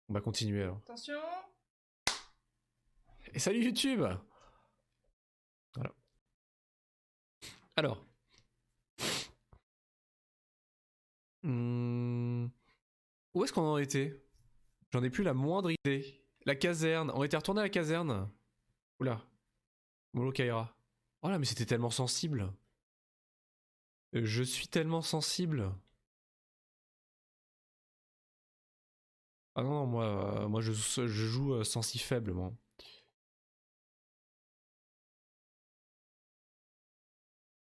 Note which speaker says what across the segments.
Speaker 1: On va continuer alors.
Speaker 2: Attention.
Speaker 1: Et salut YouTube. Voilà. Alors. Où est-ce qu'on en était? J'en ai plus la moindre idée. La caserne. On était retourné à la caserne. Oula. Molo Kaira. Oh là, mais c'était tellement sensible. Je suis tellement sensible. Ah non, non moi je joue sensi faible, moi.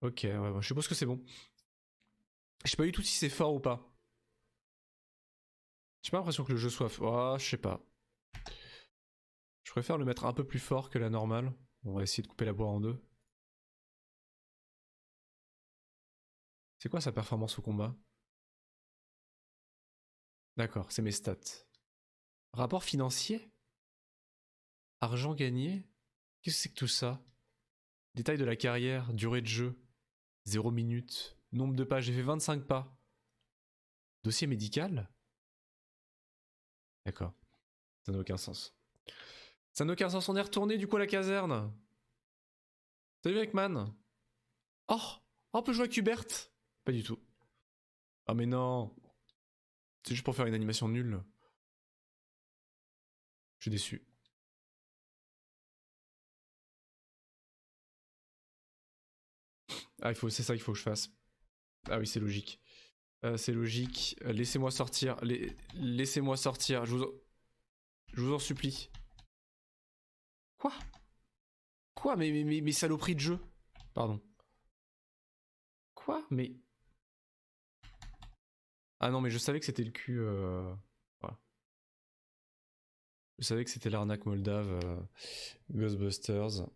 Speaker 1: Ok, ouais, je suppose que c'est bon. Je sais pas du tout si c'est fort ou pas. J'ai pas l'impression que le jeu soit fort. Oh, je sais pas. Je préfère le mettre un peu plus fort que la normale. On va essayer de couper la boîte en deux. C'est quoi sa performance au combat? D'accord, c'est mes stats. Rapport financier? Argent gagné? Qu'est-ce que c'est que tout ça? Détail de la carrière, durée de jeu, 0 minutes, nombre de pas, j'ai fait 25 pas. Dossier médical? D'accord, ça n'a aucun sens. Ça n'a aucun sens, on est retourné du coup à la caserne. Salut Ekman. Oh, on peut jouer avec Hubert? Pas du tout. Ah mais non. C'est juste pour faire une animation nulle. Je suis déçu. Ah, c'est ça qu'il faut que je fasse. Ah oui, c'est logique. C'est logique. Laissez-moi sortir. Laissez-moi sortir. Je vous en supplie. Quoi? Quoi? Mais saloperie de jeu. Pardon. Quoi? Mais... Ah non, mais je savais que c'était le cul... Voilà. Je savais que c'était l'arnaque moldave. Ghostbusters.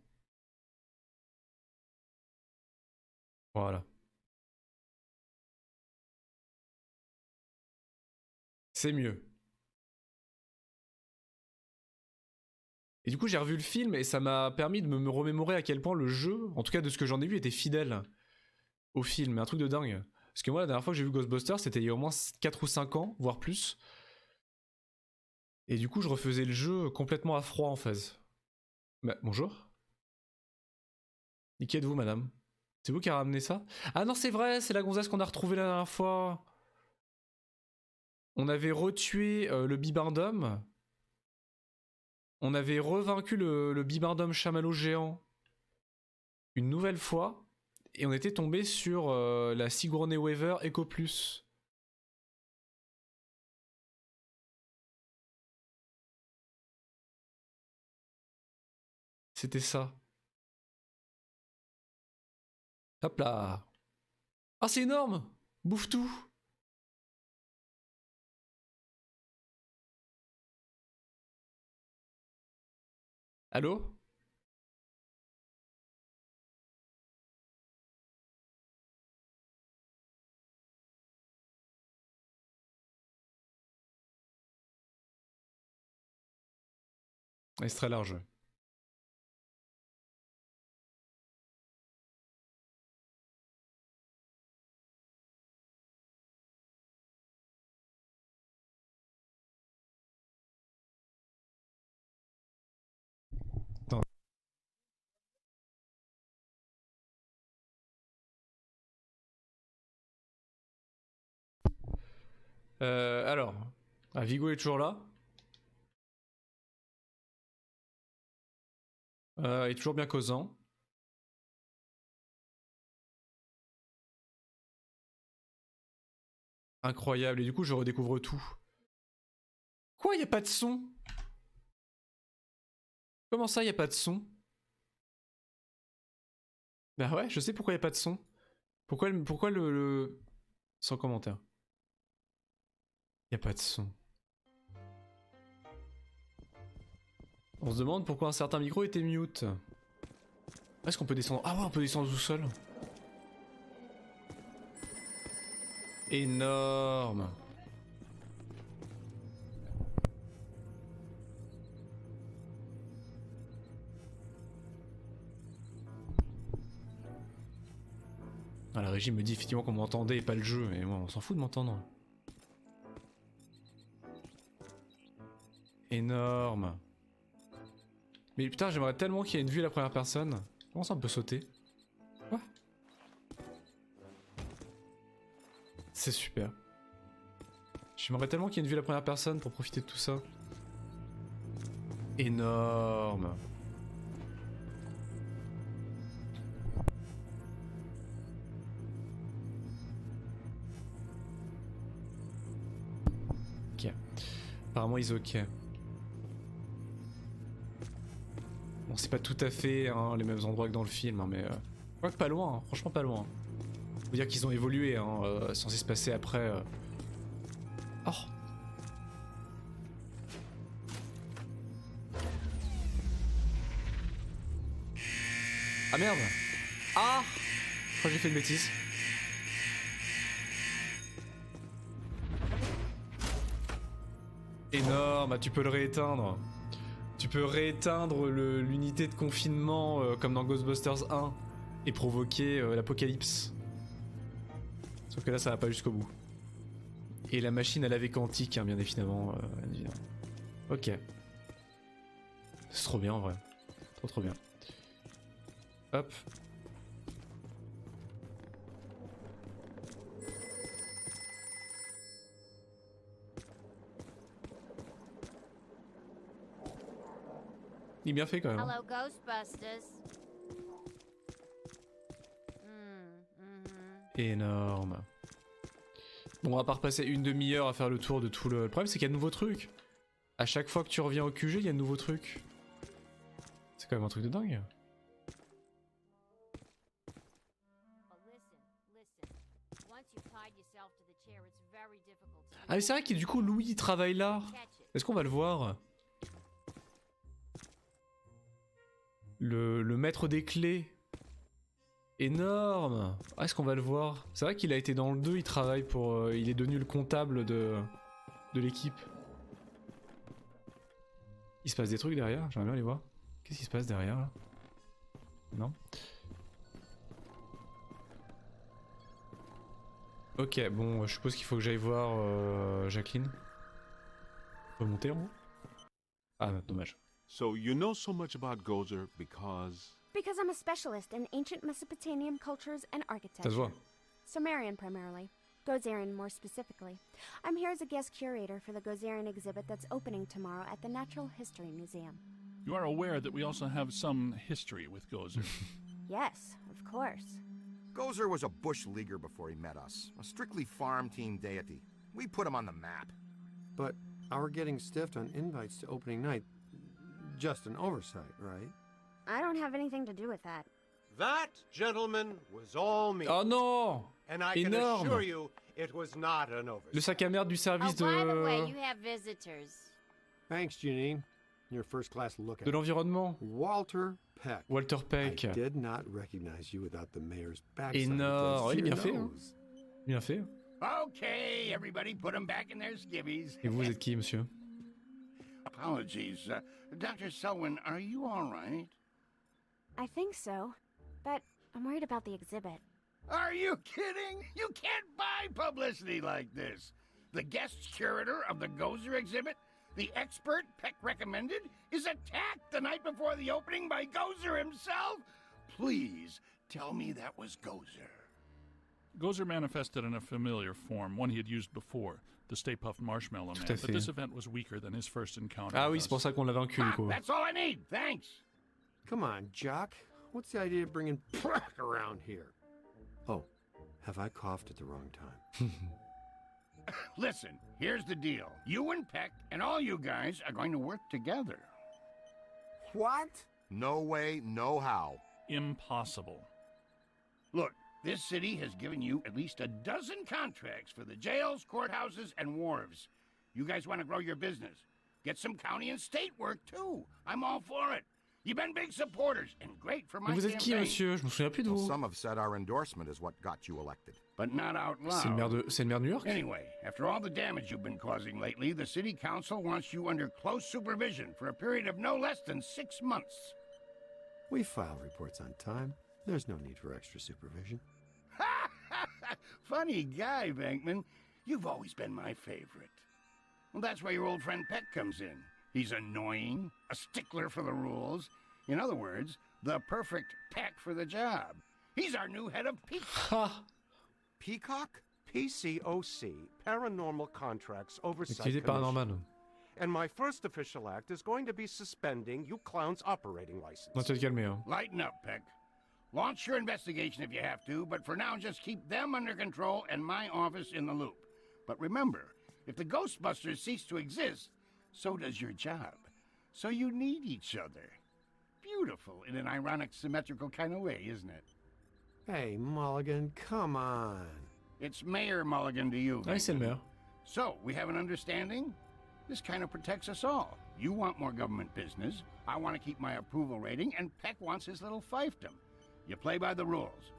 Speaker 1: Voilà. C'est mieux. Et du coup, j'ai revu le film et ça m'a permis de me remémorer à quel point le jeu, en tout cas de ce que j'en ai vu, était fidèle au film. Un truc de dingue. Parce que moi, la dernière fois que j'ai vu Ghostbusters, c'était il y a au moins 4 ou 5 ans, voire plus. Et du coup, je refaisais le jeu complètement à froid en phase. Bah, bonjour. Et qui êtes-vous, madame? C'est vous qui a ramené ça? Ah non, c'est vrai, c'est la gonzesse qu'on a retrouvée la dernière fois. On avait retué le bibendum. On avait revaincu le bibendum chamallow géant une nouvelle fois. Et on était tombé sur la Sigourney Weaver Echo Plus. C'était ça. Hop là. Ah, c'est énorme! Bouffe tout! Allô? C'est très large. Attends. Alors. Ah, Vigo est toujours là. Il est toujours bien causant. Incroyable. Et du coup, je redécouvre tout. Quoi, y a pas de son? Comment ça, y a pas de son? Bah ouais, je sais pourquoi y a pas de son. Pourquoi le... Sans commentaire. Y a pas de son. On se demande pourquoi un certain micro était mute. Est-ce qu'on peut descendre? Ah ouais, on peut descendre tout seul. Énorme. Ah, la régie me dit effectivement qu'on m'entendait et pas le jeu, mais moi on s'en fout de m'entendre. Énorme. Mais putain, j'aimerais tellement qu'il y ait une vue à la première personne. Comment ça on peut sauter? Quoi? C'est super. J'aimerais tellement qu'il y ait une vue à la première personne pour profiter de tout ça. Énorme. Ok. Apparemment ils ok. Bon, c'est pas tout à fait hein, les mêmes endroits que dans le film, hein, mais je crois que pas loin, hein, franchement pas loin. Faut dire qu'ils ont évolué, hein, censé se passer après. Oh. Ah merde. Ah. Je crois que j'ai fait une bêtise. Énorme, ah, tu peux le rééteindre. Tu peux rééteindre l'unité de confinement comme dans Ghostbusters 1 et provoquer l'apocalypse. Sauf que là ça va pas jusqu'au bout. Et la machine à laver quantique, hein, bien évidemment. Ok. C'est trop bien en vrai. Trop bien. Hop. Il est bien fait quand même.
Speaker 2: Hello, Ghostbusters.
Speaker 1: Énorme. Bon, on va pas repasser une demi-heure à faire le tour de tout le... Le problème, c'est qu'il y a de nouveaux trucs. À chaque fois que tu reviens au QG, il y a de nouveaux trucs. C'est quand même un truc de dingue. Ah mais c'est vrai que du coup, Louis travaille là. Est-ce qu'on va le voir? Le maître des clés. Énorme. Ah, est-ce qu'on va le voir? C'est vrai qu'il a été dans le 2, il travaille pour... il est devenu le comptable de l'équipe. Il se passe des trucs derrière, j'aimerais bien les voir. Qu'est-ce qui se passe derrière là? Non? Ok, bon, je suppose qu'il faut que j'aille voir Jacqueline. On peut monter en haut? Ah, dommage.
Speaker 3: So you know so much about Gozer because...
Speaker 4: Because I'm a specialist in ancient Mesopotamian cultures and
Speaker 1: Ça se
Speaker 4: architecture.
Speaker 1: voit.
Speaker 4: Sumerian primarily. Gozerian more specifically. I'm here as a guest curator for the Gozerian exhibit that's opening tomorrow at the Natural History Museum.
Speaker 5: You are aware that we also have some history with Gozer.
Speaker 4: Yes, of course.
Speaker 6: Gozer was a bush leaguer before he met us, a strictly farm team deity. We put him on the map.
Speaker 7: But our getting stiffed on invites to opening night, just an oversight, right?
Speaker 4: I don't have anything to do with that.
Speaker 8: That, gentlemen, was all me.
Speaker 1: Oh non!
Speaker 8: And I can
Speaker 1: Énorme!
Speaker 8: assure you, it was not an
Speaker 1: Le
Speaker 8: oversight.
Speaker 1: sac à merde du
Speaker 2: Oh,
Speaker 1: service
Speaker 2: by the way,
Speaker 1: de...
Speaker 2: you have visitors.
Speaker 7: Thanks, Janine. Your first class look
Speaker 1: de
Speaker 7: at
Speaker 1: l'environnement.
Speaker 7: Walter Peck.
Speaker 1: Walter Peck.
Speaker 7: I did not recognize you without the mayor's backside.
Speaker 1: Énorme.
Speaker 7: against
Speaker 1: Il est bien
Speaker 7: your
Speaker 1: fait, hein.
Speaker 7: nose.
Speaker 1: Bien fait.
Speaker 9: Okay, everybody put them back in their skivvies.
Speaker 1: Et vous êtes qui, monsieur?
Speaker 9: Apologies. Dr. Selwyn, are you all right?
Speaker 4: I think so. But I'm worried about the exhibit.
Speaker 9: Are you kidding? You can't buy publicity like this. The guest curator of the Gozer exhibit, the expert Peck recommended, is attacked the night before the opening by Gozer himself? Please tell me that was Gozer.
Speaker 5: Gozer manifested in a familiar form, one he had used before, the Stay Puft Marshmallow
Speaker 1: Tout
Speaker 5: Man,
Speaker 1: à
Speaker 5: but this
Speaker 1: fait.
Speaker 5: event was weaker than his first encounter
Speaker 1: Ah
Speaker 5: with
Speaker 1: oui,
Speaker 5: us.
Speaker 1: c'est pour ça qu'on l'a vaincu, du
Speaker 9: Ah,
Speaker 1: coup.
Speaker 9: that's all I need. Thanks.
Speaker 7: Come on, Jock. What's the idea of bringing Peck around here? Oh, have I coughed at the wrong time?
Speaker 9: Listen, here's the deal. You and Peck and all you guys are going to work together.
Speaker 7: What?
Speaker 6: No way, no how.
Speaker 5: Impossible.
Speaker 9: Look, this city has given you at least a dozen contracts for the jails, courthouses, and wharves. You guys want to grow your business. Get some county and state work, too. I'm all for it. You've been big supporters and great for my
Speaker 1: Mais vous êtes qui,
Speaker 9: campaign.
Speaker 1: monsieur? Je me souviens plus de
Speaker 6: Well,
Speaker 1: vous.
Speaker 6: some have said our endorsement is what got you elected.
Speaker 9: But not out
Speaker 1: C'est le maire
Speaker 9: loud.
Speaker 1: de New York?
Speaker 9: Anyway, after all the damage you've been causing lately, the city council wants you under close supervision for a period of no less than 6 months.
Speaker 7: We file reports on time. There's no need for extra supervision.
Speaker 9: Funny guy, Bankman. You've always been my favorite. Well, that's where your old friend Peck comes in. He's annoying, a stickler for the rules. In other words, the perfect Peck for the job. He's our new head of Peacock.
Speaker 1: Ah,
Speaker 6: Peacock?
Speaker 8: PCOC, Paranormal Contracts Oversight
Speaker 1: activité
Speaker 8: Commission.
Speaker 1: paranormale.
Speaker 8: And my first official act is going to be suspending you clowns' operating license.
Speaker 1: On va te calmer, hein.
Speaker 9: Lighten up, Peck. Launch your investigation if you have to, but for now just keep them under control and my office in the loop. But remember, if the Ghostbusters cease to exist, so does your job. So you need each other. Beautiful in an ironic, symmetrical kind of way, isn't it?
Speaker 7: Hey, Mulligan, come on.
Speaker 9: It's Mayor Mulligan to you.
Speaker 1: Ah, c'est le maire.
Speaker 9: So, we have an understanding? This kind of protects us all. You want more government business, I want to keep my approval rating, and Peck wants his little fiefdom. You play by the rules.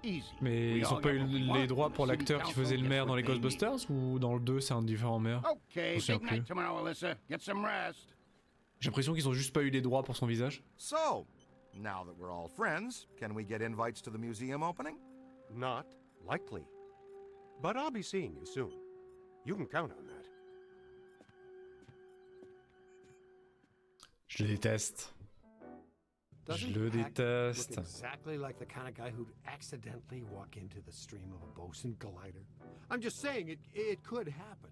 Speaker 9: Easy.
Speaker 1: Mais
Speaker 9: We
Speaker 1: ils
Speaker 9: all
Speaker 1: ont pas
Speaker 9: get
Speaker 1: eu
Speaker 9: what we
Speaker 1: les
Speaker 9: want,
Speaker 1: droits
Speaker 9: and
Speaker 1: pour
Speaker 9: the city
Speaker 1: l'acteur qui
Speaker 9: council
Speaker 1: faisait le
Speaker 9: gets
Speaker 1: maire dans
Speaker 9: what
Speaker 1: les
Speaker 9: they need.
Speaker 1: Ghostbusters ou dans le 2 c'est un différent maire?
Speaker 9: Okay,
Speaker 1: Je me souviens
Speaker 9: big night
Speaker 1: plus.
Speaker 9: tomorrow, Alyssa. Get some rest.
Speaker 1: J'ai l'impression qu'ils ont juste pas eu les droits pour son visage.
Speaker 6: So, now that we're all friends, can we get invites to the museum opening?
Speaker 8: Not likely. But I'll be seeing you soon. You can count on that.
Speaker 1: Je le déteste.
Speaker 7: Doesn't
Speaker 1: Je le
Speaker 7: Peck
Speaker 1: déteste.
Speaker 7: look exactly like the kind of guy who'd accidentally walk into the stream of a Boson glider? I'm just saying it could happen.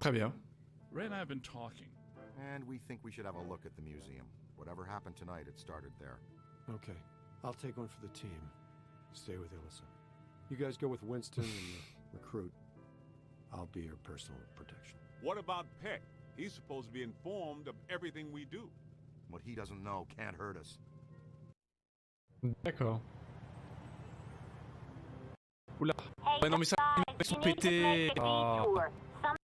Speaker 1: Très bien.
Speaker 5: Ray and I have been talking.
Speaker 6: And we think we should have a look at the museum. Whatever happened tonight, it started there.
Speaker 7: Okay, I'll take one for the team. Stay with Alyssa. You guys go with Winston and the recruit. I'll be your personal protection.
Speaker 3: What about Peck? He's supposed to be informed of everything we do.
Speaker 6: What he doesn't know can't hurt us.
Speaker 1: D'accord. Oula.
Speaker 2: Hey,
Speaker 1: Ouais, non mais ça, ils sont pétés. Ah.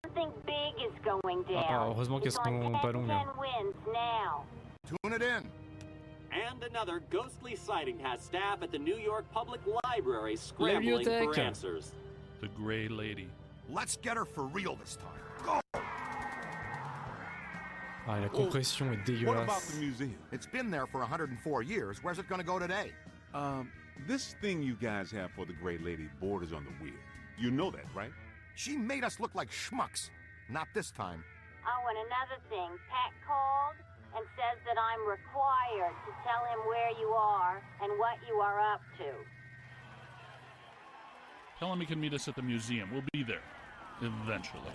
Speaker 2: Something big is going down.
Speaker 1: Ah, heureusement qu'elles sont pas longues. hein.
Speaker 2: Wins now.
Speaker 6: Tune it in.
Speaker 10: And another ghostly sighting has staff at the New York Public Library scrambling for
Speaker 1: bibliothèque.
Speaker 10: answers.
Speaker 5: The Gray Lady.
Speaker 6: Let's get her for real this time. Go!
Speaker 1: Ah, la compression est
Speaker 3: What about
Speaker 1: dégueulasse.
Speaker 3: the museum?
Speaker 6: It's been there for 104 years. Where's it gonna go today?
Speaker 3: This thing you guys have for the Gray Lady borders on the weird. You know that, right?
Speaker 6: She made us look like schmucks. Not this time.
Speaker 2: Oh, and another thing, Pat called and says that I'm required to tell him where you are and what you are up to.
Speaker 5: Tell him he can meet us at the museum. We'll be there. Eventually.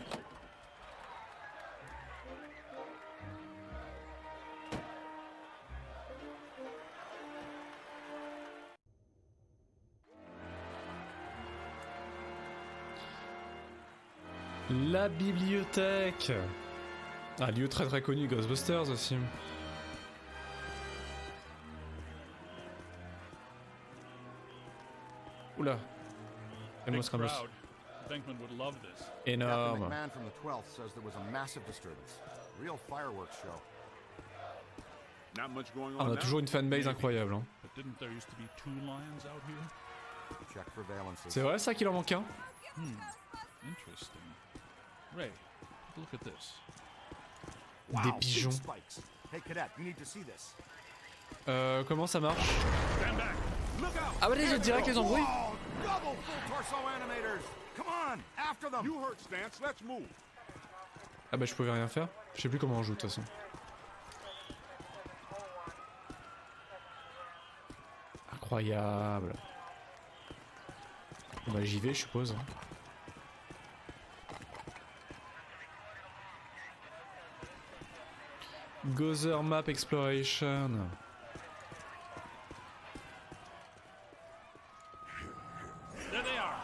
Speaker 1: La bibliothèque. Un lieu très très connu, Ghostbusters aussi. Oula.
Speaker 5: Big
Speaker 1: Ramos, Ramos.
Speaker 5: crowd. Venkman would love this.
Speaker 6: Captain
Speaker 1: Énorme.
Speaker 6: McMahon from the 12th says there was a massive disturbance. Real fireworks show.
Speaker 3: Not much going
Speaker 1: Ah,
Speaker 3: on
Speaker 1: on a
Speaker 3: now?
Speaker 1: toujours une fanbase incroyable. Hein.
Speaker 5: But didn't there used to be 2 lions out here?
Speaker 6: Check for valences.
Speaker 1: C'est vrai ça qu'il en manque un?
Speaker 5: Interesting. Ray, take a look at this.
Speaker 6: Wow,
Speaker 1: Des
Speaker 6: big
Speaker 1: pigeons.
Speaker 6: spikes. Hey, cadet, you need to see this.
Speaker 1: Comment ça marche?
Speaker 5: Stand back!
Speaker 3: Look out!
Speaker 1: Ah bah les direct les embrouilles.
Speaker 6: Whoa, double full torso animators. Come on, after them.
Speaker 3: You heard Stance, let's move.
Speaker 1: Ah bah je pouvais rien faire. Je sais plus comment on joue de toute façon. Incroyable. Bon bah j'y vais je suppose. Gozer Map Exploration.
Speaker 5: There they are!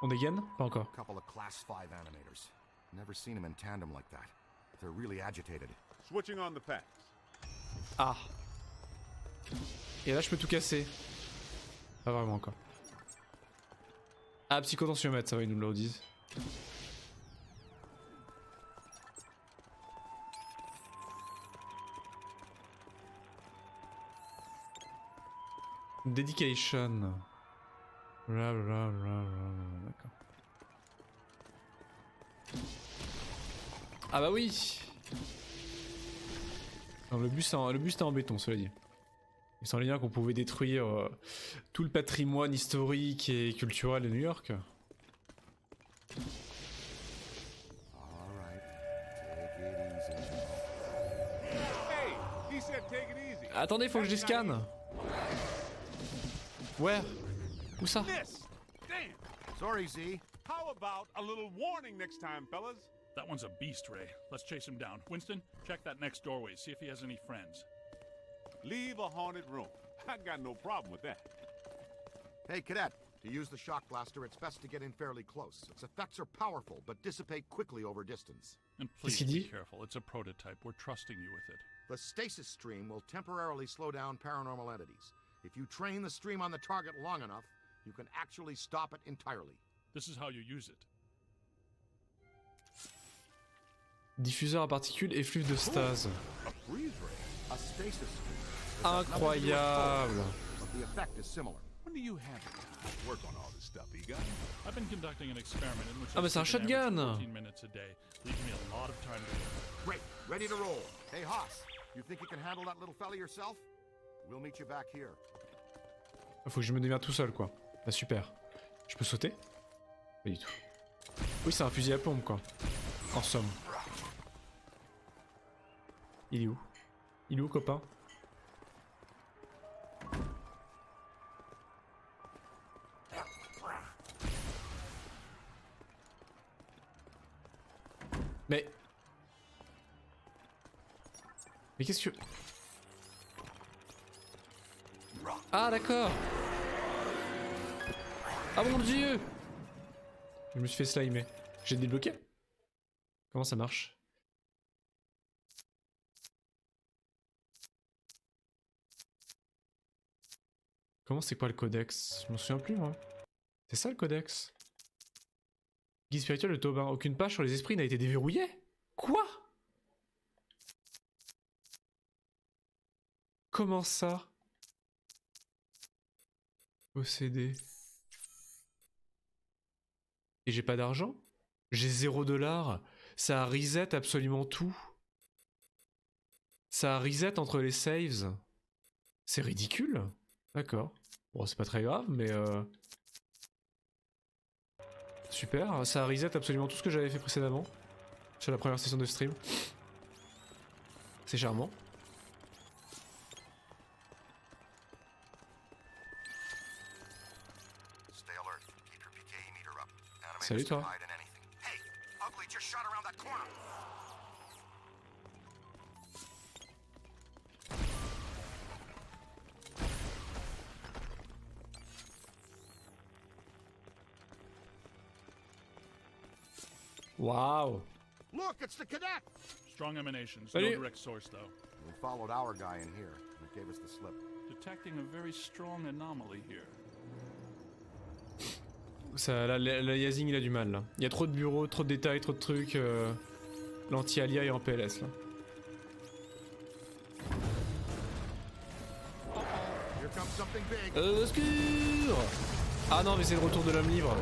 Speaker 1: On dégaine? Pas encore.
Speaker 6: Couple of class 5 animators. Never seen them in tandem like that. They're really agitated.
Speaker 3: Switching on the packs.
Speaker 1: Ah. Et là je peux tout casser. Pas vraiment encore. Ah psychotensiomètre, ça va ils nous le redisent. Dedication. D'accord. Ah bah oui. Non, le buste est en béton, cela dit. Il semblait bien qu'on pouvait détruire tout le patrimoine historique et culturel de New York.
Speaker 3: take it easy.
Speaker 1: Attendez, faut que je les scanne. Where? Où ça?
Speaker 3: This. Damn.
Speaker 6: Sorry, Z.
Speaker 3: How about a little warning next time, fellas?
Speaker 5: That one's a beast, Ray. Let's chase him down. Winston, check that next doorway, see if he has any friends.
Speaker 3: Leave a haunted room. I got no problem with that.
Speaker 6: Hey, Cadet. To use the shock blaster, it's best to get in fairly close. Its effects are powerful, but dissipate quickly over distance.
Speaker 5: And please be careful. It's a prototype. We're trusting you with it.
Speaker 6: The stasis stream will temporarily slow down paranormal entities. If you train the stream on the target long enough, you can actually stop it entirely.
Speaker 5: This is how you use it.
Speaker 1: Diffuseur à particules, effluve de stase.
Speaker 6: A freeze ray. A stasis stream.
Speaker 1: Incroyable.
Speaker 6: But the effect is similar.
Speaker 3: When do you have the time to work on all this stuff, Egon?
Speaker 5: I've been conducting an experiment in which
Speaker 1: Ah, mais c'est un shotgun.
Speaker 5: 14 minutes a day, leaving me a lot of time to work.
Speaker 6: Great. Ready to roll. Hey, Haas. You think you can handle that little fella yourself? We'll meet you back here.
Speaker 1: Faut que je me démerde tout seul, quoi. Bah super. Je peux sauter? Pas du tout. Oui, c'est un fusil à pompe, quoi. En somme. Il est où? Il est où, copain? Mais qu'est-ce que... Ah d'accord. Ah mon dieu. Je me suis fait slimer. J'ai débloqué? Comment ça marche? Comment c'est quoi le codex? Je m'en souviens plus moi. C'est ça le codex? Guide spirituel de Tobin. Aucune page sur les esprits n'a été déverrouillée? Quoi? Comment ça? Posséder. Et j'ai pas d'argent? J'ai 0 $. Ça reset absolument tout. Ça reset entre les saves. C'est ridicule. D'accord. Bon, c'est pas très grave, mais super. Ça reset absolument tout ce que j'avais fait précédemment. Sur la première session de stream. C'est charmant. Salut toi.
Speaker 6: Hey, Ugly just shot around that corner.
Speaker 1: Wow.
Speaker 6: Look, it's the cadet.
Speaker 5: Strong emanations,
Speaker 1: Salut.
Speaker 5: no direct source though.
Speaker 6: We followed our guy in here, and it gave us the slip.
Speaker 5: Detecting a very strong anomaly here.
Speaker 1: Ça, l'aliasing il a du mal là. Il y a trop de bureaux, trop de détails, trop de trucs. L'anti-alia est en PLS là.
Speaker 6: Here comes something big.
Speaker 1: Au secours! Ah non mais c'est le retour de l'homme libre.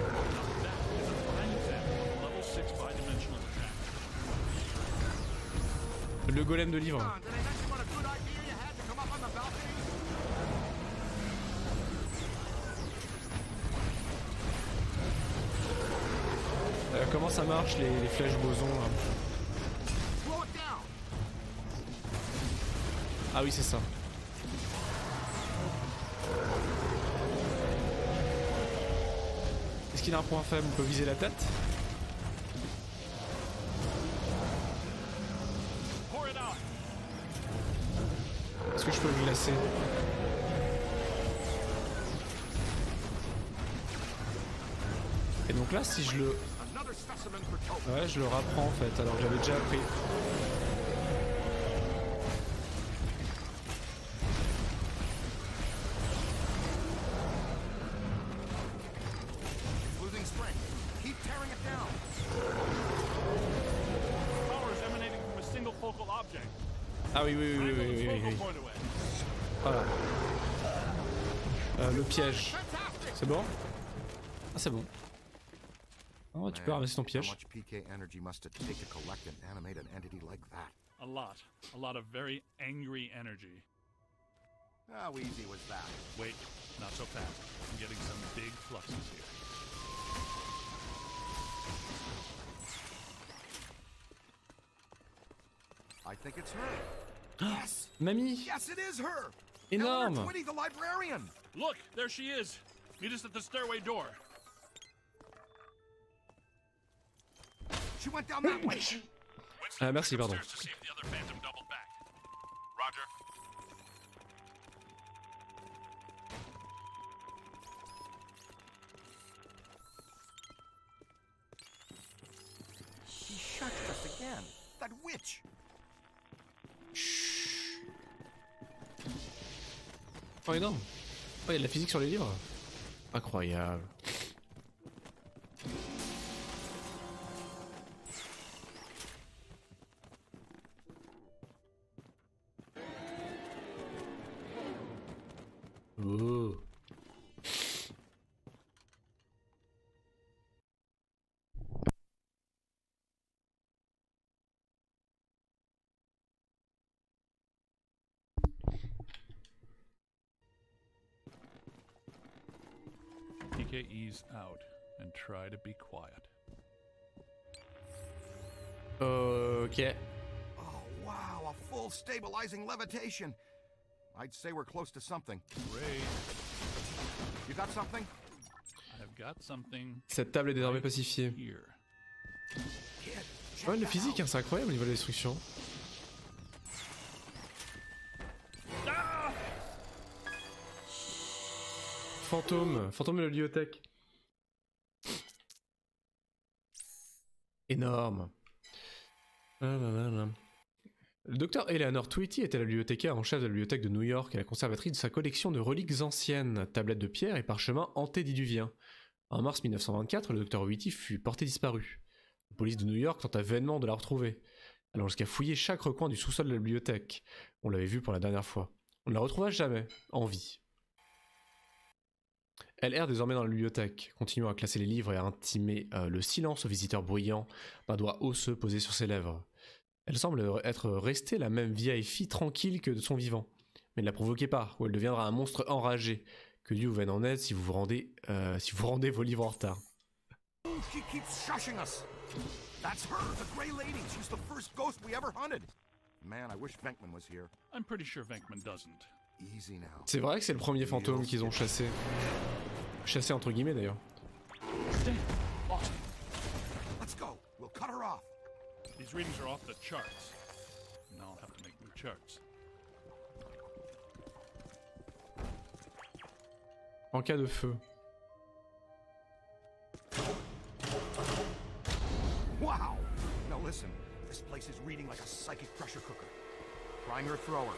Speaker 1: Le golem de livre. Comment ça marche les flèches boson là? Ah oui c'est ça. Est-ce qu'il a un point faible? On peut viser la tête? Est-ce que je peux le glacer? Et donc là si je le... Ouais, je le rapprends en fait, alors que j'avais déjà appris. Ah oui, oui, oui, oui, oui, oui, oui. Voilà. Le piège. C'est bon? Ah, c'est bon. Oh, tu peux ramasser ton piège.
Speaker 6: How much PK energy must it take to collect and animate an entity like that?
Speaker 5: A lot of very angry energy.
Speaker 6: How easy was that?
Speaker 5: Wait, not so fast. I'm getting some big fluxes here.
Speaker 6: I think it's her. Yes!
Speaker 1: Mamie!
Speaker 6: Yes, it is her!
Speaker 1: Énorme!
Speaker 6: Eleanor Twitty, the librarian!
Speaker 5: Look, there she is. Meet us at the stairway door.
Speaker 6: She went down that way!
Speaker 1: Ah, merci, pardon.
Speaker 5: To see if the other phantom doubled back. Roger.
Speaker 6: She shushed us again. That witch!
Speaker 1: Oh, énorme! Oh, il y a de la physique sur les livres? Incroyable. Oh.
Speaker 5: PK, ease out and try to be quiet.
Speaker 1: Ok.
Speaker 6: Oh, wow, a full stabilizing levitation. I'd say we're close to something.
Speaker 5: Great.
Speaker 6: You got something?
Speaker 5: I've got something
Speaker 1: Cette table est désormais pacifiée.
Speaker 5: here.
Speaker 6: Kid, check
Speaker 1: Ouais, le
Speaker 6: that
Speaker 1: physique, hein,
Speaker 6: out.
Speaker 1: c'est incroyable au niveau de la destruction. Fantôme, fantôme de la bibliothèque. Énorme. Le docteur Eleanor Twitty était la bibliothécaire en chef de la bibliothèque de New York et la conservatrice de sa collection de reliques anciennes, tablettes de pierre et parchemins antédiluviens. En mars 1924, le docteur Twitty fut porté disparu. La police de New York tenta vainement de la retrouver, allant jusqu'à fouiller chaque recoin du sous-sol de la bibliothèque. On l'avait vu pour la dernière fois. On ne la retrouva jamais, en vie. Elle erre désormais dans la bibliothèque, continuant à classer les livres et à intimer le silence aux visiteurs bruyants d'un doigt osseux posé sur ses lèvres. Elle semble être restée la même vieille fille tranquille que de son vivant, mais ne la provoquez pas, ou elle deviendra un monstre enragé. Que Dieu vous vienne en aide si vous rendez vos livres en retard.
Speaker 6: She keeps shushing us. That's her, the Grey Lady. She's the first ghost we ever hunted. Man, I wish Venkman was here.
Speaker 5: I'm pretty sure Venkman doesn't.
Speaker 6: Easy now.
Speaker 1: C'est vrai que c'est le premier fantôme qu'ils ont chassé. Chassé entre guillemets d'ailleurs.
Speaker 5: Damn, lost.
Speaker 6: Let's go. We'll cut her off.
Speaker 5: These readings are off the charts. Now I'll have to make new charts.
Speaker 1: En cas de feu.
Speaker 6: Wow. Now listen, this place is reading like a psychic pressure cooker. Prime your thrower.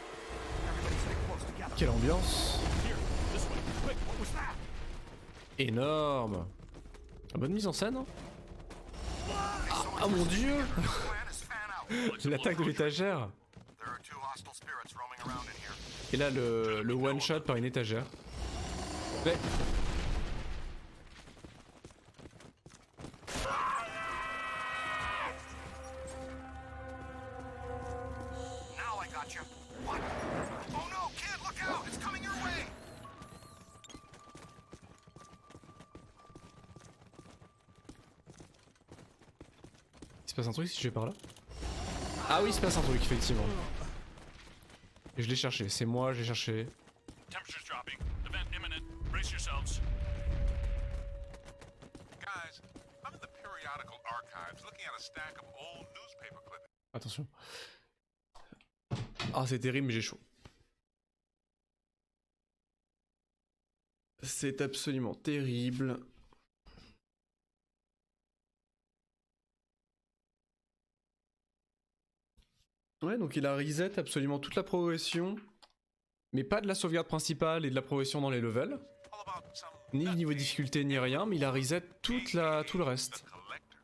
Speaker 6: Everybody stay close together.
Speaker 1: Quelle ambiance!
Speaker 5: Here, this way, quick.
Speaker 6: What was that?
Speaker 1: Énorme! Bonne mise en scène, hein? Ah mon dieu!
Speaker 6: Plan is fan out.
Speaker 1: L'attaque de l'étagère!
Speaker 6: There are two hostile spirits roaming around in here.
Speaker 1: Et là le one shot par une étagère. Mais...
Speaker 6: Now I got you. What? Oh no, kid, look out! It's coming your way.
Speaker 1: Il se passe un truc si je vais par là? Ah oui, il se passe un truc, effectivement. Et je l'ai cherché, c'est moi, j'ai cherché.
Speaker 5: Temperature's dropping. Event imminent. Brace yourselves.
Speaker 3: Guys, I'm in the periodical archives looking at a stack of old newspaper clippings.
Speaker 1: Attention. Ah, c'est terrible, mais j'ai chaud. C'est absolument terrible. Ouais, donc il a reset absolument toute la progression, mais pas de la sauvegarde principale et de la progression dans les levels,
Speaker 3: All about some
Speaker 1: ni le niveau de difficulté ni rien, mais il a reset tout le reste.
Speaker 3: collector.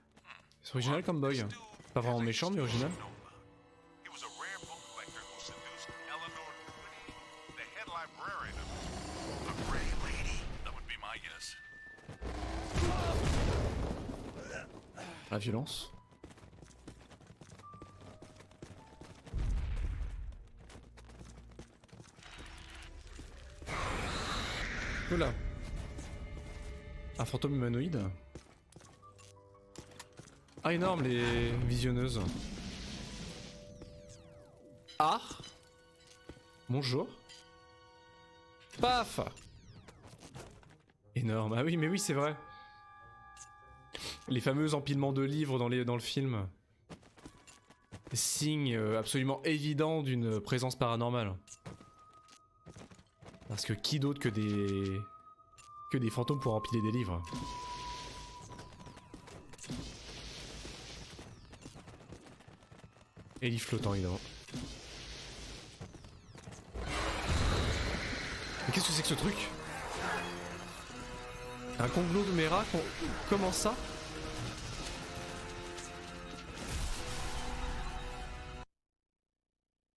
Speaker 1: C'est original comme bug. Pas vraiment méchant, mais original.
Speaker 3: He was a rare book collector who seduced Eleanor Twitty, the head librarian of the Grey Lady.
Speaker 5: That would be my guess.
Speaker 1: La violence. Oula. Un fantôme humanoïde. Ah énorme les visionneuses. Ah. Bonjour. Paf. Énorme. Ah oui, mais oui, c'est vrai. Les fameux empilements de livres dans le film. Signe absolument évident d'une présence paranormale. Parce que qui d'autre que des fantômes pour empiler des livres? Et livres flottants, évidemment. Mais qu'est-ce que c'est que ce truc? Un conglomérat? Comment ça?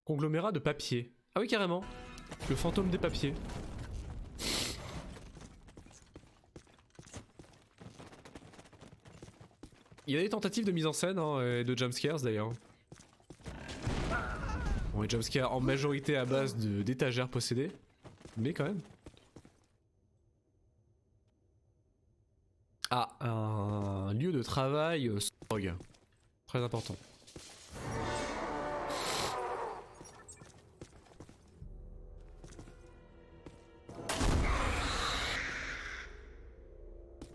Speaker 1: Conglomérat de papier. Ah oui, carrément. Le fantôme des papiers. Il y a des tentatives de mise en scène hein, et de jumpscares d'ailleurs. Bon, les jumpscares en majorité à base d'étagères possédées. Mais quand même. Ah, un lieu de travail sans drogue. Très important.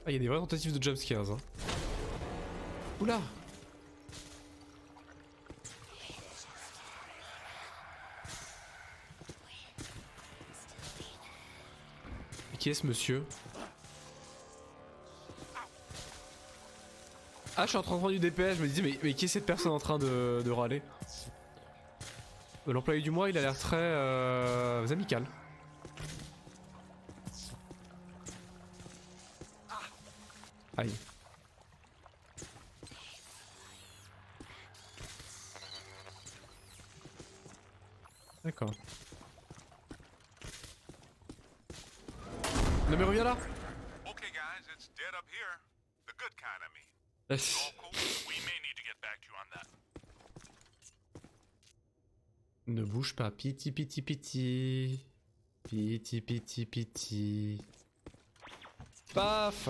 Speaker 1: Ah, il y a des vraies tentatives de jumpscares. Hein. Oula! Qui est ce monsieur? Ah, je suis en train de prendre du DPS, je me disais, mais qui est cette personne en train de râler? L'employé du mois, il a l'air très amical. Aïe. D'accord. Non mais reviens là.
Speaker 3: Okay, guys, it's dead up here. The good kind, I mean.
Speaker 1: Yes.
Speaker 3: All cool. We may need to get back to you on that.
Speaker 1: Ne bouge pas, piti piti piti. Piti piti piti. Paf.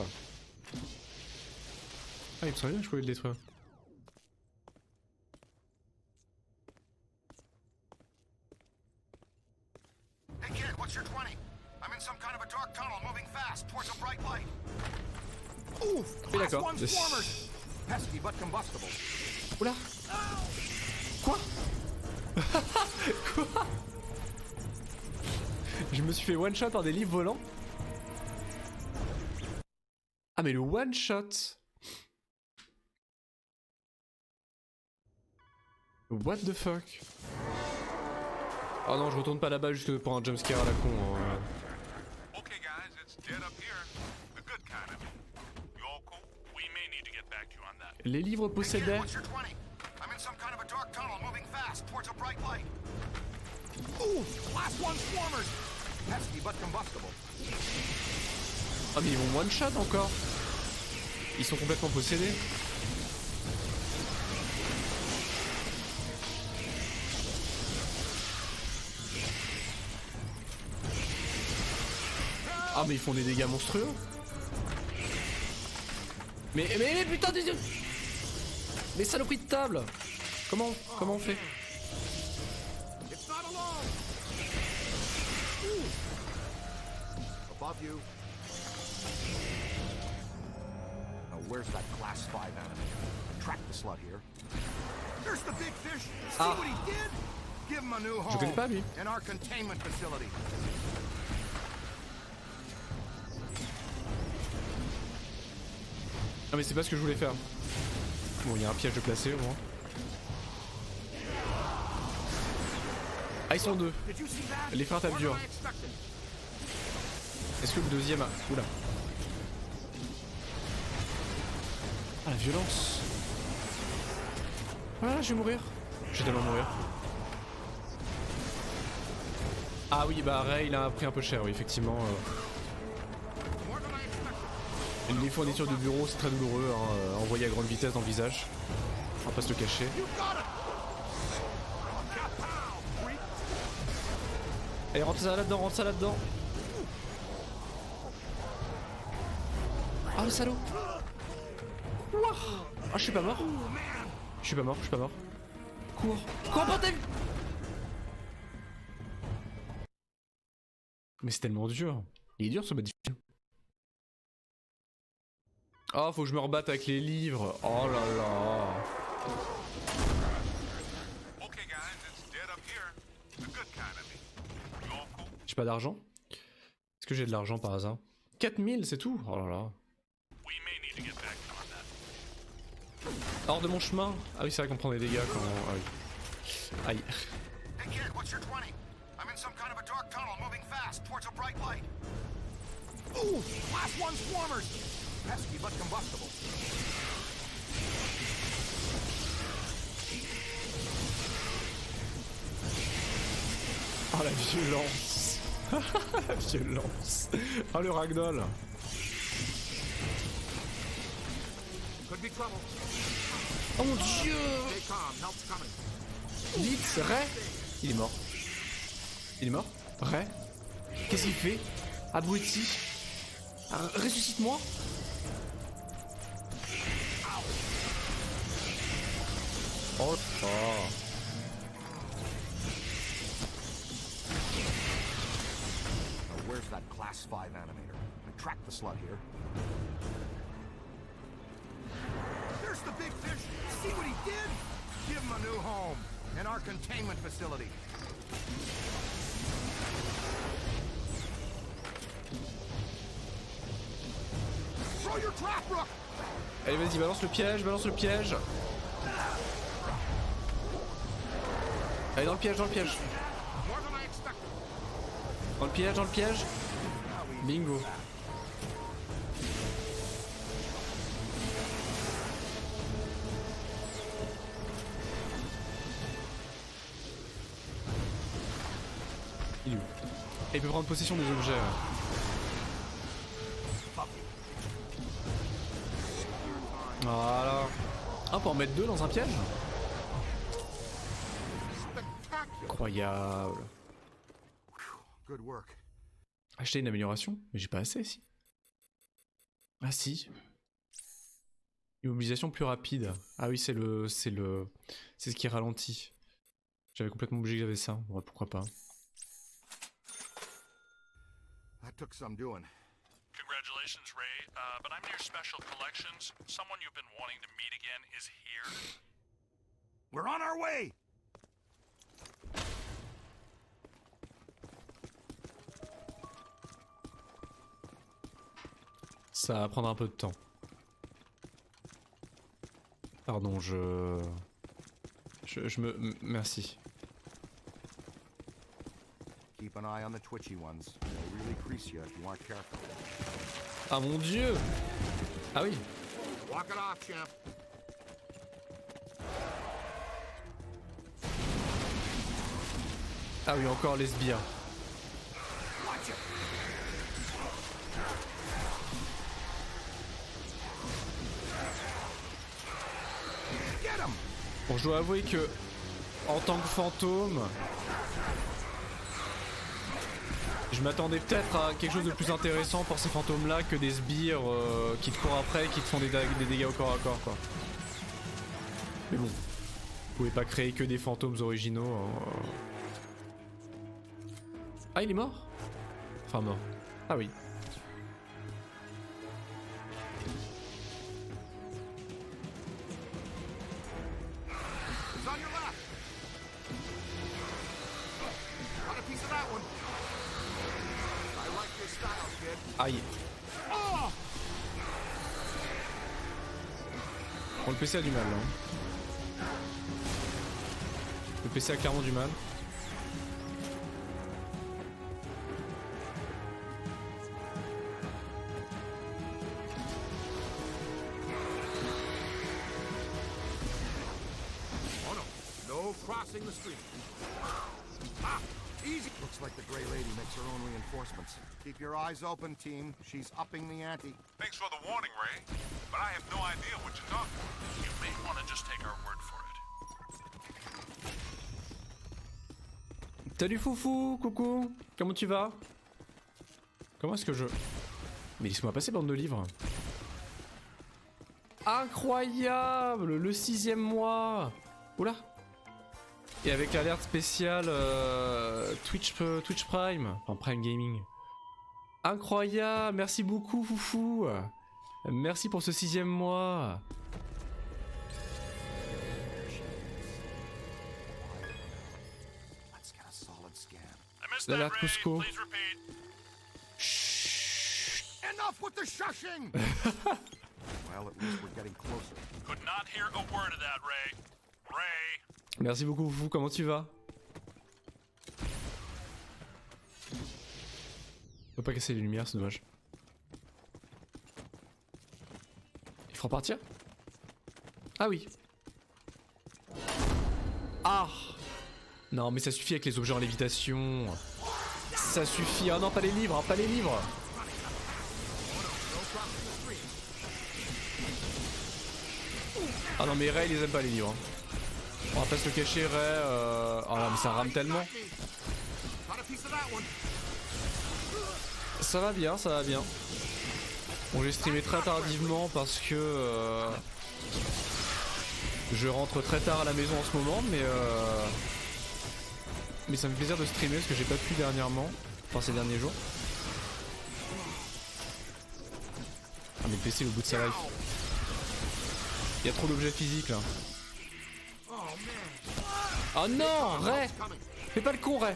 Speaker 1: Ah, il me semblait bien que je pouvais le détruire.
Speaker 6: Hey kid, what's your 20? I'm in some kind of a dark tunnel moving fast towards a bright light. Ooh,
Speaker 1: Oui, d'accord.
Speaker 6: class 1 swarmers. Pesky but combustible.
Speaker 1: Oula. Quoi? Quoi? Je me suis fait one shot par des livres volants. Ah mais le one shot. What the fuck? Oh non, je retourne pas là-bas juste pour un jumpscare à la con. Hein.
Speaker 3: Okay, guys, it's dead up here. The good kind, I mean. You all cool? We may need to get back to you on that.
Speaker 1: Les livres possédaient.
Speaker 6: What's your 20? I'm in some kind of a dark tunnel moving fast towards a bright light. Ooh, class 1 swarmers. Pesky but combustible.
Speaker 1: Ah mais ils vont one shot encore. Ils sont complètement possédés. Ah mais ils font des dégâts monstrueux. Mais putain des yeux. Mais saloperie de table. Comment on fait?
Speaker 6: It's not alone. Above you. Now where's that class 5 enemy? Track the slut here. There's the big fish. See what he did? Give him a new home.
Speaker 1: Je connais pas lui.
Speaker 6: In our containment facility.
Speaker 1: Ah mais c'est pas ce que je voulais faire. Bon, il y a un piège de placé au moins. Ah ils sont deux. Les frères tapent dur. Est-ce que le deuxième a... Oula. Ah la violence. Ah je vais mourir. Je vais tellement mourir. Ah oui bah Ray il a pris un peu cher oui effectivement. Les fournitures de bureau c'est très douloureux hein, envoyé à grande vitesse dans le visage. On va pas se le cacher. Allez rentre ça là-dedans, Ah le salaud. Ah je suis pas mort. Je suis pas mort. Cours pas t'as vu. Mais c'est tellement dur. Il est dur ce mode difficile. Oh, faut que je me rebatte avec les livres. Oh là là.
Speaker 3: Okay, guys, it's dead up here. The good kind of me. You all cool?
Speaker 1: J'ai pas d'argent? Est-ce que j'ai de l'argent par hasard? 4000, c'est tout? Oh là là.
Speaker 3: We may need to get back on that.
Speaker 1: Hors de mon chemin. Ah oui, c'est vrai qu'on prend des dégâts quand... Ah oui. Aïe.
Speaker 6: Hey kid, what's your 20? I'm in some kind of a dark tunnel moving fast towards a bright light. Ooh, class 1 swarmers! Pesky but combustible.
Speaker 1: Oh la violence. La violence. Oh le ragdoll.
Speaker 6: Could be trouble.
Speaker 1: Oh mon dieu.
Speaker 6: Stay calm, help's coming.
Speaker 1: Vite, Ray. Il est mort. Il est mort? Ray. Qu'est-ce qu'il fait? Abruti. Ressuscite-moi. Oh là.
Speaker 6: Now, where's that class 5 animator? I tracked the slug here. There's the big fish! See what he did? Give him a new home in our containment facility. Throw your trap, Rook!
Speaker 1: Allez, vas-y, balance le piège, balance le piège. Allez, dans le piège, dans le piège.
Speaker 6: More than I expected.
Speaker 1: Dans le piège, dans le piège. Bingo. Il est où? Et il peut prendre possession des objets. Voilà. Ah, on peut en mettre 2 dans un piège? Incroyable.
Speaker 6: Good work.
Speaker 1: Acheter une amélioration? Mais j'ai pas assez, si. Ah si. Immobilisation plus rapide. Ah oui, c'est ce qui ralentit. J'avais complètement oublié que j'avais ça. Ouais, pourquoi pas.
Speaker 6: That took some doing.
Speaker 5: Congratulations, Ray. But I'm near Special Collections. Someone you've been wanting to meet again is here.
Speaker 6: We're on our way!
Speaker 1: Ça va prendre un peu de temps. Pardon, merci.
Speaker 6: Keep an eye on the twitchy ones. They'll really crease you if you aren't careful.
Speaker 1: Ah mon dieu! Ah oui!
Speaker 6: Walk it off, champ.
Speaker 1: Ah oui, encore les sbires.
Speaker 6: Watch it. Get him.
Speaker 1: Bon, je dois avouer que, en tant que fantôme, je m'attendais peut-être à quelque chose de plus intéressant pour ces fantômes-là que des sbires qui te courent après et qui te font des dégâts au corps à corps, quoi. Mais bon, vous pouvez pas créer que des fantômes originaux. Ah, il est mort? Enfin, mort. Ah oui.
Speaker 6: It's on your left. Got a piece of that one. I like your style, kid.
Speaker 1: Aïe.
Speaker 6: Oh!
Speaker 1: Bon, le PC a du mal, là. Hein. Le PC a clairement du mal.
Speaker 6: Oh no, no crossing the street. Ah, easy. Looks like the Grey Lady makes her own reinforcements. Keep your eyes open, team. She's upping the ante.
Speaker 3: Thanks for the warning, Ray. But I have no idea what you're talking about.
Speaker 5: You may want to just take our word for it.
Speaker 1: Salut Foufou, coucou, comment tu vas? Comment est-ce que je... Mais laisse-moi passer, bande de livres. Incroyable, le 6e mois. Oula. Et avec l'alerte spéciale Twitch Prime, enfin Prime Gaming. Incroyable, merci beaucoup Foufou. Merci pour ce 6e mois. L'alerte Cusco.
Speaker 6: Enough with the shushing! Well, at least we're getting closer.
Speaker 5: Could not hear a word of that, Ray. Ray.
Speaker 1: Merci beaucoup Foufou, comment tu vas? On peut pas casser les lumières, c'est dommage. Il faut repartir? Ah oui. Ah! Non mais ça suffit avec les objets en lévitation. Ça suffit. Ah non, pas les livres, hein, pas les livres. Ah non mais Ray ils aiment pas les livres. On va pas se le cacher, Ray. Oh non mais ça rame tellement. Ça va bien, ça va bien. Bon, j'ai streamé très tardivement parce que je rentre très tard à la maison en ce moment, mais ça me fait plaisir de streamer parce que j'ai pas pu dernièrement, enfin ces derniers jours. Ah mais le PC est au bout de sa life. Il y a trop d'objets physiques là. Oh non, Ray! Fais pas le con, Ray!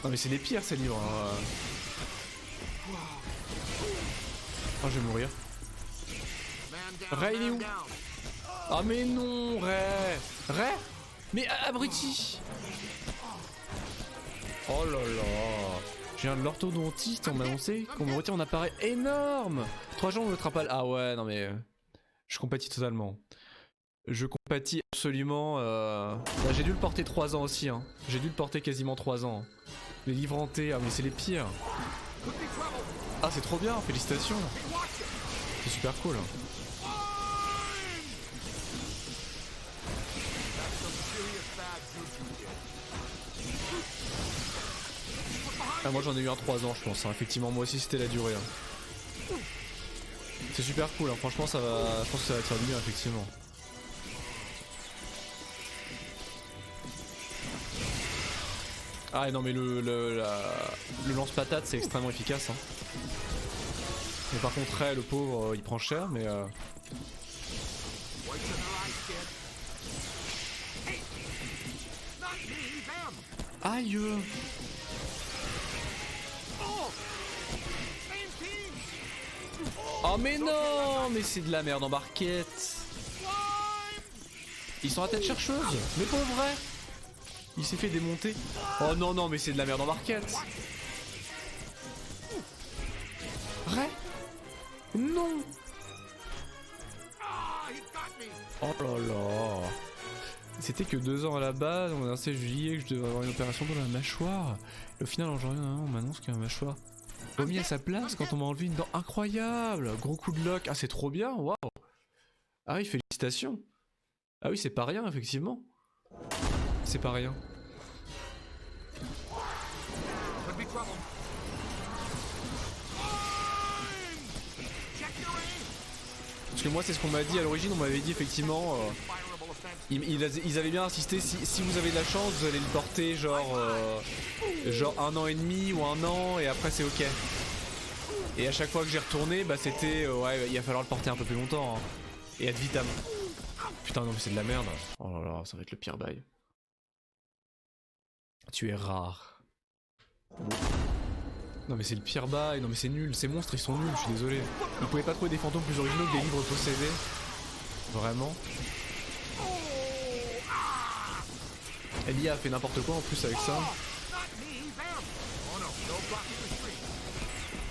Speaker 1: Non mais c'est les pires ces livres. Hein. Oh, je vais mourir. Ray il est où? Ah mais non, Ray! Ray? Mais abruti! Oh là là! Je viens de l'orthodontiste, on m'a annoncé qu'on me retire un appareil énorme! 3 jours on le trapale. Ah ouais, non mais... Je compatis totalement. Je compatis absolument. Bah, j'ai dû le porter 3 ans aussi. Hein. J'ai dû le porter quasiment 3 ans. Les livres hantés, ah mais c'est les pires. Ah c'est trop bien, félicitations. C'est super cool. Ah, moi j'en ai eu un 3 ans je pense. Hein. Effectivement moi aussi c'était la durée. Hein. C'est super cool, hein. Franchement ça va. Je pense que ça va te faire du bien effectivement. Ah non mais le lance-patate c'est extrêmement efficace hein. Mais par contre Ray, le pauvre il prend cher mais aïe. Oh mais non, mais c'est de la merde en barquette. Ils sont à tête chercheuse. Mais pauvre Ray. Il s'est fait démonter. Oh non, non, mais c'est de la merde en barquette. Ray. Non. Oh là là. C'était que 2 ans à la base. On a annoncé juillet que je devais avoir une opération dans la mâchoire. Et au final en janvier, on m'annonce qu'il y a une mâchoire remis à sa place quand on m'a enlevé une dent. Incroyable. Gros coup de luck. Ah c'est trop bien. Waouh. Ah oui, félicitations. Ah oui, c'est pas rien effectivement. C'est pas rien. Parce que moi c'est ce qu'on m'a dit à l'origine, on m'avait dit effectivement ils avaient bien insisté, si vous avez de la chance vous allez le porter genre 1 an et demi ou 1 an et après c'est ok. Et à chaque fois que j'ai retourné bah c'était ouais il va falloir le porter un peu plus longtemps hein. Et ad vitam. Putain non mais c'est de la merde. Oh là là ça va être le pire bail. Tu es rare. Non mais c'est le pire bail, non mais c'est nul, ces monstres ils sont nuls, je suis désolé. Ils pouvaient pas trouver des fantômes plus originaux que des livres possédés. Vraiment. Elia a fait n'importe quoi en plus avec ça.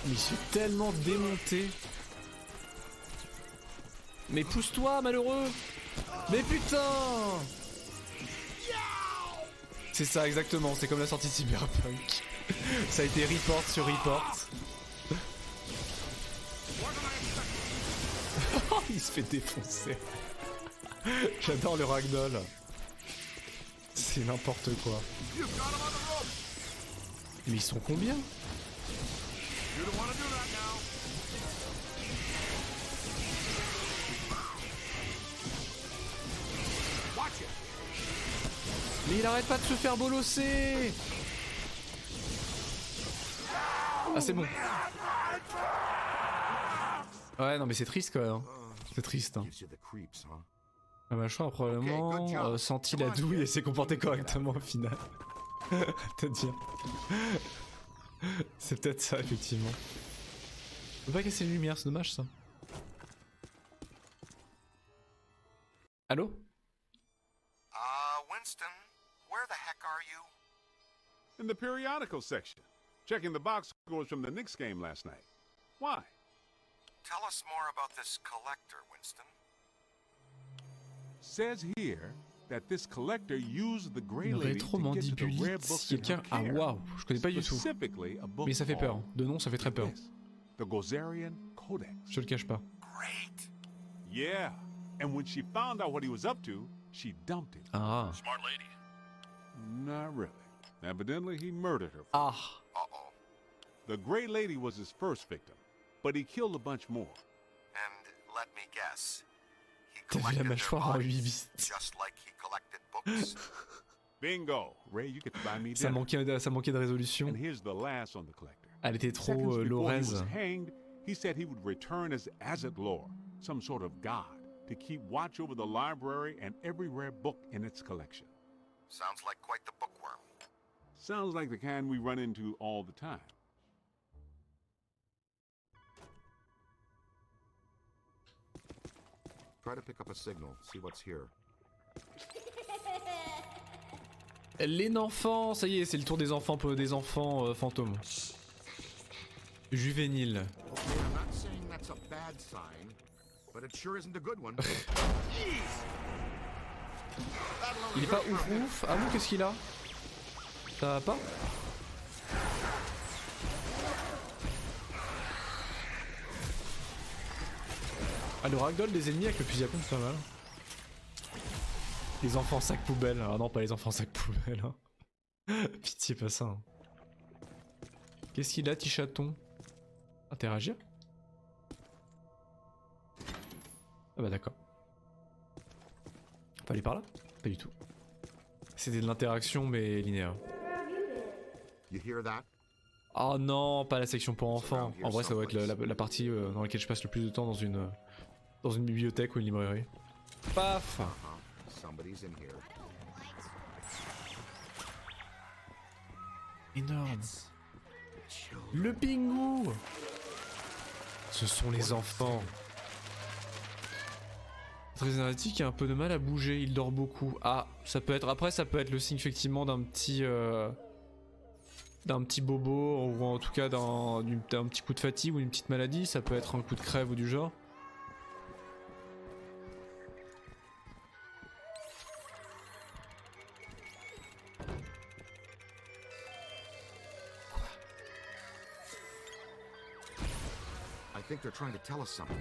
Speaker 1: Mais il se fait tellement démonter. Mais pousse-toi malheureux. Mais putain. C'est ça exactement, c'est comme la sortie de Cyberpunk. Ça a été report sur report. Il se fait défoncer. J'adore le ragdoll. C'est n'importe quoi. Mais ils sont combien? Mais il arrête pas de se faire bolosser. Ah c'est bon. Ouais non mais c'est triste quand même. Hein. C'est triste. Hein.
Speaker 6: Gives you the creeps, huh?
Speaker 1: La mâchoire a probablement senti la douille et s'est comporté correctement au final. Peut-être bien. C'est peut-être ça effectivement. On peut pas casser les lumières, c'est dommage ça. Allô?
Speaker 6: Winston, where the heck are you?
Speaker 3: In the periodical section. Checking the box scores from the Knicks game last night. Why?
Speaker 6: Tell us more about this collector, Winston.
Speaker 3: Says here that this collector used the Grey
Speaker 1: Le
Speaker 3: Lady to get to the rare
Speaker 1: rétromandibulite,
Speaker 3: books in her
Speaker 1: quelqu'un... Ah
Speaker 3: care.
Speaker 1: waouh, je connais pas du tout.
Speaker 3: Specifically a book
Speaker 1: Mais ça fait peur.
Speaker 3: called
Speaker 1: De nom, ça fait très peur.
Speaker 3: this, The Gozerian Codex.
Speaker 1: Je le cache pas.
Speaker 6: Great.
Speaker 3: Yeah, and when she found out what he was up to, she dumped him.
Speaker 1: Ah.
Speaker 5: Smart lady.
Speaker 3: Not really. Evidently, he murdered her.
Speaker 1: Ah.
Speaker 6: Uh-oh.
Speaker 3: The Grey Lady was his first victim, but he killed a bunch more.
Speaker 6: And let me guess. He
Speaker 1: T'as vu la
Speaker 6: collected their
Speaker 1: mâchoire en 8
Speaker 6: bodies,
Speaker 1: bits.
Speaker 6: just like he collected books.
Speaker 3: Bingo! Ray, you get to buy me
Speaker 1: Ça
Speaker 3: dinner.
Speaker 1: manquait de résolution.
Speaker 3: And here's the last on the collector.
Speaker 1: Elle était trop
Speaker 3: Seconds before he
Speaker 1: lorraise.
Speaker 3: was hanged, he said he would return as Azathlor, some sort of god, to keep watch over the library and every rare book in its collection.
Speaker 6: Sounds like quite the bookworm.
Speaker 3: Sounds like the kind we run into all the time.
Speaker 6: Try to pick up a signal, see what's here.
Speaker 1: Les enfants, ça y est, c'est le tour des enfants fantômes. Juvénile.
Speaker 6: Okay, I'm not saying that's a bad sign, but it sure isn't a good one.
Speaker 1: Il est pas ouf ouf. Ah bon, qu'est-ce qu'il a? Ça va pas? Ah, le ragdoll des ennemis avec le fusil à pompe, c'est pas mal. Les enfants sac poubelle. Ah non, pas les enfants sac poubelle. Hein. Pitié, pas ça. Hein. Qu'est-ce qu'il a, petit chaton? Interagir? Ah bah d'accord. Faut aller par là? Pas du tout. C'était de l'interaction mais linéaire.
Speaker 6: You hear that?
Speaker 1: Oh non, pas la section pour enfants. En vrai, ça doit être la partie dans laquelle je passe le plus de temps dans une bibliothèque ou une librairie. Paf!
Speaker 6: Somebody's in here.
Speaker 1: Énorme. Le pingou! Ce sont les enfants. Très énergétique, il a un peu de mal à bouger, il dort beaucoup. Ah, ça peut être. Après, ça peut être le signe effectivement d'un petit bobo, ou en tout cas d'un petit coup de fatigue ou une petite maladie. Ça peut être un coup de crève ou du genre.
Speaker 6: I think they're trying to tell us something.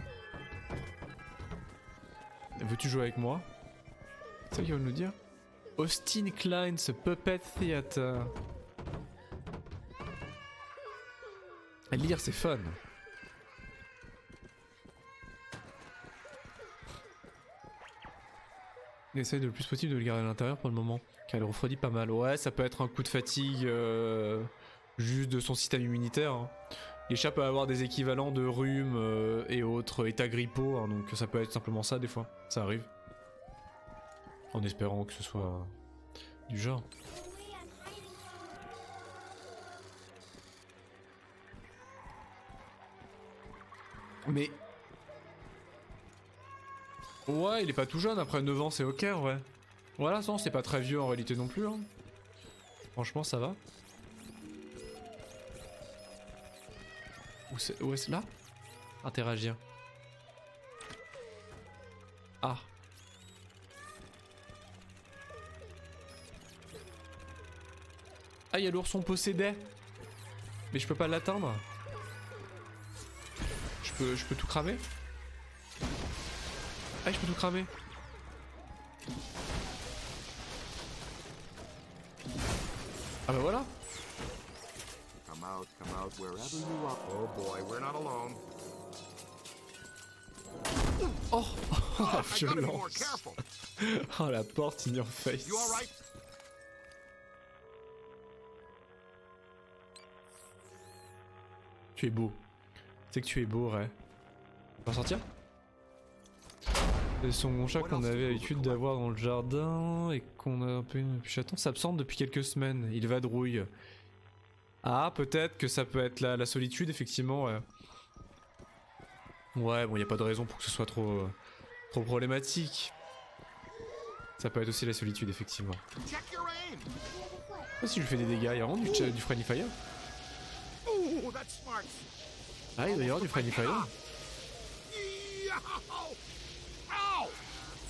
Speaker 1: Veux-tu jouer avec moi? C'est ça qu'ils veulent nous dire? Austin Klein's Puppet Theater. Lire, c'est fun. Essaye le plus possible de le garder à l'intérieur pour le moment, car elle refroidit pas mal. Ouais, ça peut être un coup de fatigue juste de son système immunitaire. Hein. Les chats peuvent avoir des équivalents de rhume et autres états grippaux, hein, donc ça peut être simplement ça des fois. Ça arrive. En espérant que ce soit du genre. Mais... Ouais, il est pas tout jeune, après 9 ans c'est ok, ouais. Voilà, non, c'est pas très vieux en réalité non plus. Hein. Franchement, ça va. Où est-ce là? Interagir. Ah. Ah, il y a l'ourson possédé. Mais je peux pas l'atteindre. Je peux tout cramer. Ah, je peux tout cramer. Ah bah voilà.
Speaker 6: Come out, wherever you are. Oh boy, we're not alone.
Speaker 1: Oh,
Speaker 6: I gotta be more
Speaker 1: violence.
Speaker 6: careful.
Speaker 1: Oh, la porte in your face.
Speaker 6: You all right?
Speaker 1: Tu es beau. C'est que tu es beau, Ray. On va sortir? C'est son chat qu'on avait l'habitude d'avoir dans le jardin et qu'on a un peu... Puis chaton s'absente depuis quelques semaines. Il vadrouille. Ah, peut-être que ça peut être la solitude, effectivement, ouais. Ouais, bon, y a pas de raison pour que ce soit trop problématique. Ça peut être aussi la solitude, effectivement. Oh, si je lui fais des dégâts, il y a vraiment du friendly fire. Ah, il doit y avoir du friendly fire.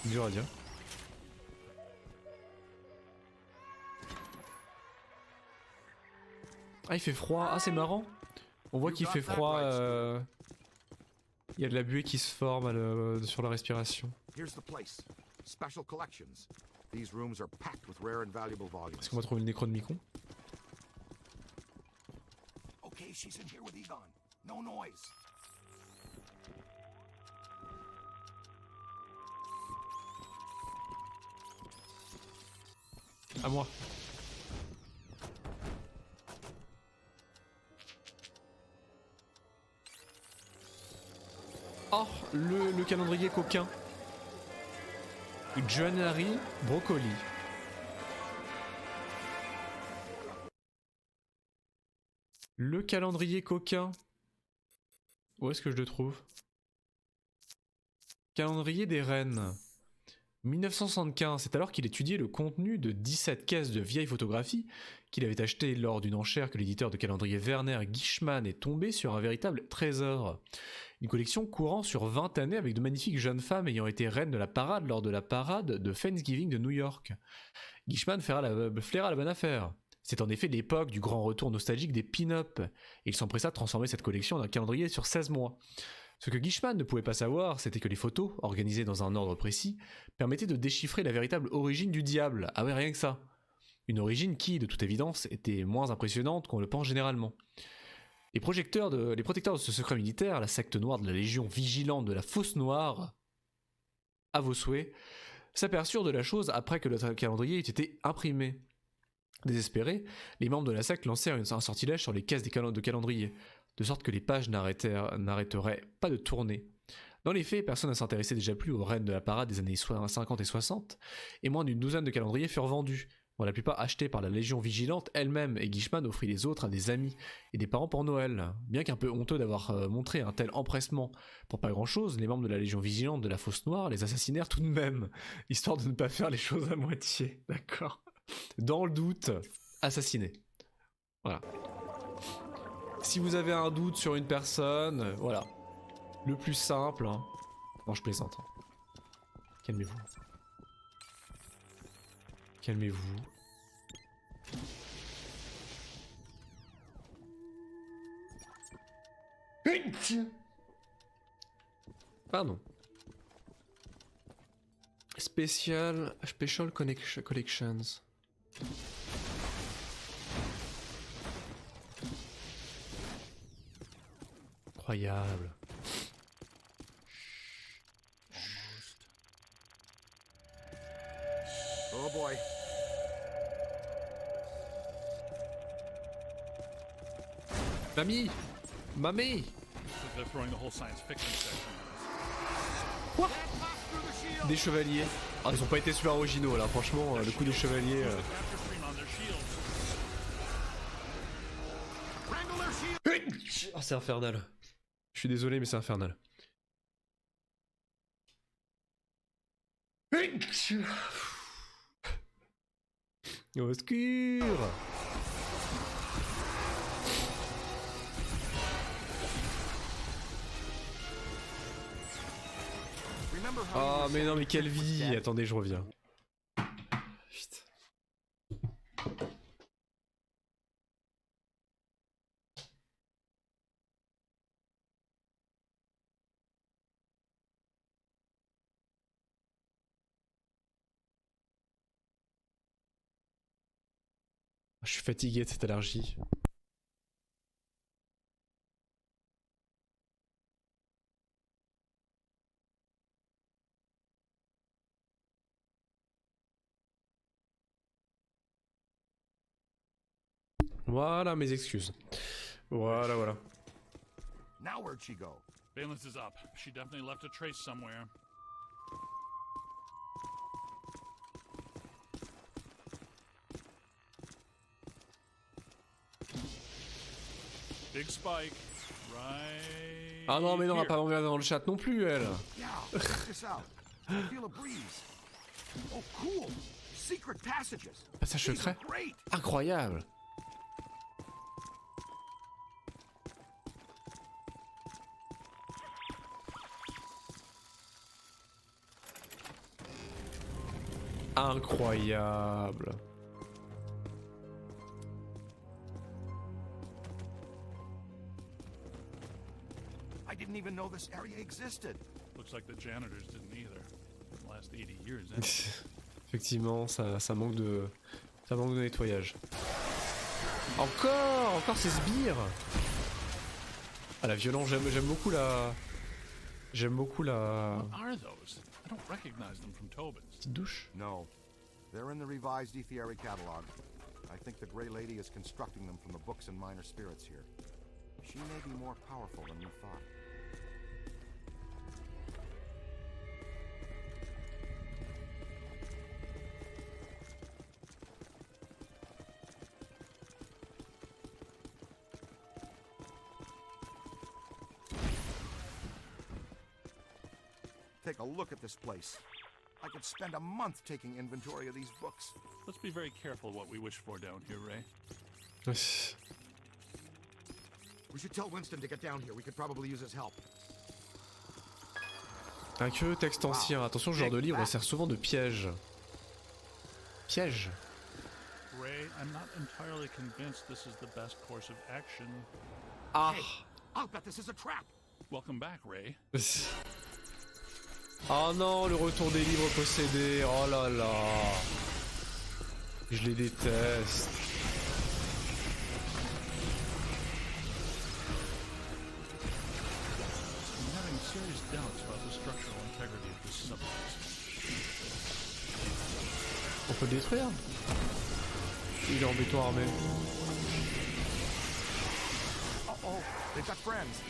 Speaker 1: Dur à dire. Ah, il fait froid. Ah, c'est marrant. On voit qu'il fait froid. Il y a de la buée qui se forme sur la respiration. Est-ce qu'on va trouver le Necronomicon? À moi. Oh, le calendrier coquin. January Brocoli. Le calendrier coquin. Où est-ce que je le trouve? Calendrier des reines. 1975, c'est alors qu'il étudiait le contenu de 17 caisses de vieilles photographies qu'il avait achetées lors d'une enchère que l'éditeur de calendrier Werner Guichmann est tombé sur un véritable trésor. Une collection courant sur 20 années avec de magnifiques jeunes femmes ayant été reines de la parade lors de la parade de Thanksgiving de New York. Guichmann flaira la bonne affaire. C'est en effet l'époque du grand retour nostalgique des pin-up, et il s'empressa de transformer cette collection en un calendrier sur 16 mois. Ce que Guichmann ne pouvait pas savoir, c'était que les photos, organisées dans un ordre précis, permettaient de déchiffrer la véritable origine du diable. Ah ouais, rien que ça. Une origine qui, de toute évidence, était moins impressionnante qu'on le pense généralement. Les protecteurs de ce secret militaire, la secte noire de la Légion vigilante de la Fosse Noire, à vos souhaits, s'aperçurent de la chose après que le calendrier eut été imprimé. Désespérés, les membres de la secte lancèrent un sortilège sur les caisses de calendrier, de sorte que les pages n'arrêteraient pas de tourner. Dans les faits, personne ne s'intéressait déjà plus aux reines de la parade des années 50 et 60, et moins d'une douzaine de calendriers furent vendus, pour la plupart achetés par la Légion vigilante elle-même, et Guichmann offrit les autres à des amis et des parents pour Noël. Bien qu'un peu honteux d'avoir montré un tel empressement pour pas grand-chose, les membres de la Légion vigilante de la Fosse Noire les assassinèrent tout de même, histoire de ne pas faire les choses à moitié, d'accord? Dans le doute, assassinés. Voilà. Si vous avez un doute sur une personne, voilà. Le plus simple, hein. Non, je plaisante. Hein. Calmez-vous. Calmez-vous. Pardon. Special Collections. Incroyable.
Speaker 6: Oh boy.
Speaker 1: Mamie! Mamie!
Speaker 5: They're throwing the whole science fiction section
Speaker 1: Quoi? Des chevaliers. Ah, ils ont pas été super originaux là, franchement, le coup des chevaliers. Oh, c'est infernal. Je suis désolé, mais c'est infernal. Au secours! Oh mais non mais quelle vie! Attendez, je reviens. Putain. Je suis fatigué de cette allergie. Voilà mes excuses. Voilà.
Speaker 6: Now where'd she go?
Speaker 5: Valence is up. She definitely left a trace somewhere. Big spike. Right.
Speaker 1: Ah non, mais non, on va
Speaker 5: here.
Speaker 1: pas m'envoyer dans le chat non plus, elle.
Speaker 6: Yeah, check this out. I feel a breeze. Oh, cool. Secret passages.
Speaker 1: Passage
Speaker 6: These
Speaker 1: secret.
Speaker 6: are great.
Speaker 1: Incroyable. Incroyable.
Speaker 6: I didn't even know this area existed.
Speaker 5: Looks like the janitors didn't either. The last 80 years, eh?
Speaker 1: Effectivement, ça manque de nettoyage. Encore ces sbires. Ah, la violence, j'aime beaucoup la
Speaker 5: What are those? I don't recognize them from Tobin's.
Speaker 1: petite douche.
Speaker 6: No. They're in the revised Ethieri catalog. I think the Grey Lady is constructing them from the books and minor spirits here. She may be more powerful than we thought. Take a look at this place. I could spend a month taking inventory of these books.
Speaker 5: Let's be very careful what we wish for down here, Ray.
Speaker 6: We should tell Winston to get down here. We could probably use his help.
Speaker 1: Un curieux texte ancien. Attention, ce genre de livre sert souvent de piège. Piège.
Speaker 5: Ray, I'm not entirely convinced this is the best course of action.
Speaker 1: Ah.
Speaker 6: I'll bet this is a trap.
Speaker 5: Welcome back, Ray.
Speaker 1: Oh non, le retour des livres possédés. Oh là là. Je les déteste.
Speaker 5: I'm having serious doubts about the structural integrity of this substance.
Speaker 1: On peut le détruire. Il est en béton armé.
Speaker 6: Uh-oh, they've got friends.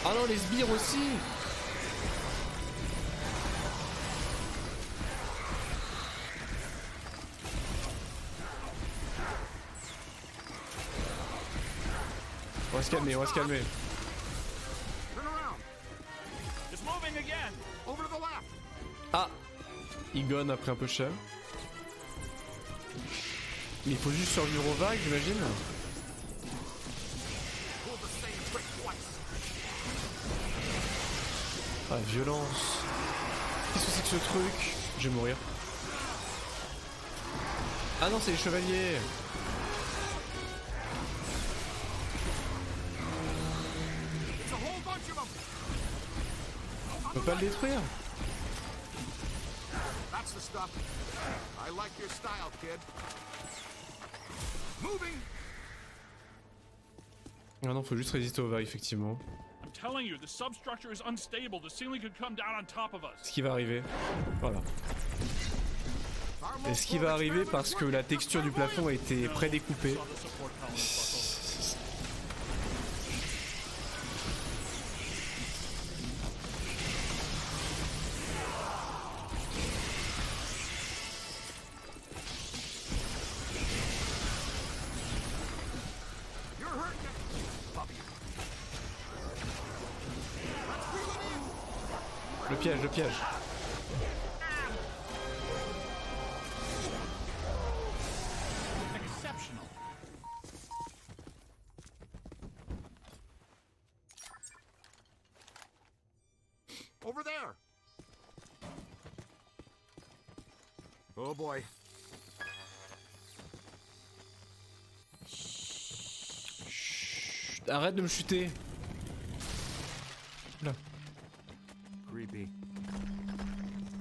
Speaker 1: Ah non, les sbires aussi. On va se calmer, on va se calmer.
Speaker 6: Turn around.
Speaker 5: It's moving again!
Speaker 6: Over to the left.
Speaker 1: Ah, Egon a pris un peu cher. Mais il faut juste survivre aux vagues, j'imagine.
Speaker 6: Pull the same trick twice.
Speaker 1: Ah, violence. Qu'est-ce que c'est que ce truc? Je vais mourir. Ah non, c'est les chevaliers.
Speaker 6: It's a whole bunch of them.
Speaker 1: On peut pas le détruire.
Speaker 6: That's the stuff. I like your style, kid. Moving.
Speaker 1: Ah non, faut juste résister aux vagues, effectivement.
Speaker 5: I'm telling you, the substructure is unstable. The ceiling could come down on top of us.
Speaker 1: Ce qui va arriver. Voilà. Et ce qui va arriver parce que la texture du plafond a été prédécoupée.
Speaker 5: Saw the support columns buckle.
Speaker 6: You're hurting it. Puppy. Let's reel it in.
Speaker 1: Le piège, le piège.
Speaker 5: Exceptional.
Speaker 6: Over there. Oh boy.
Speaker 1: Chut, arrête de me chuter. Là.
Speaker 6: Creepy.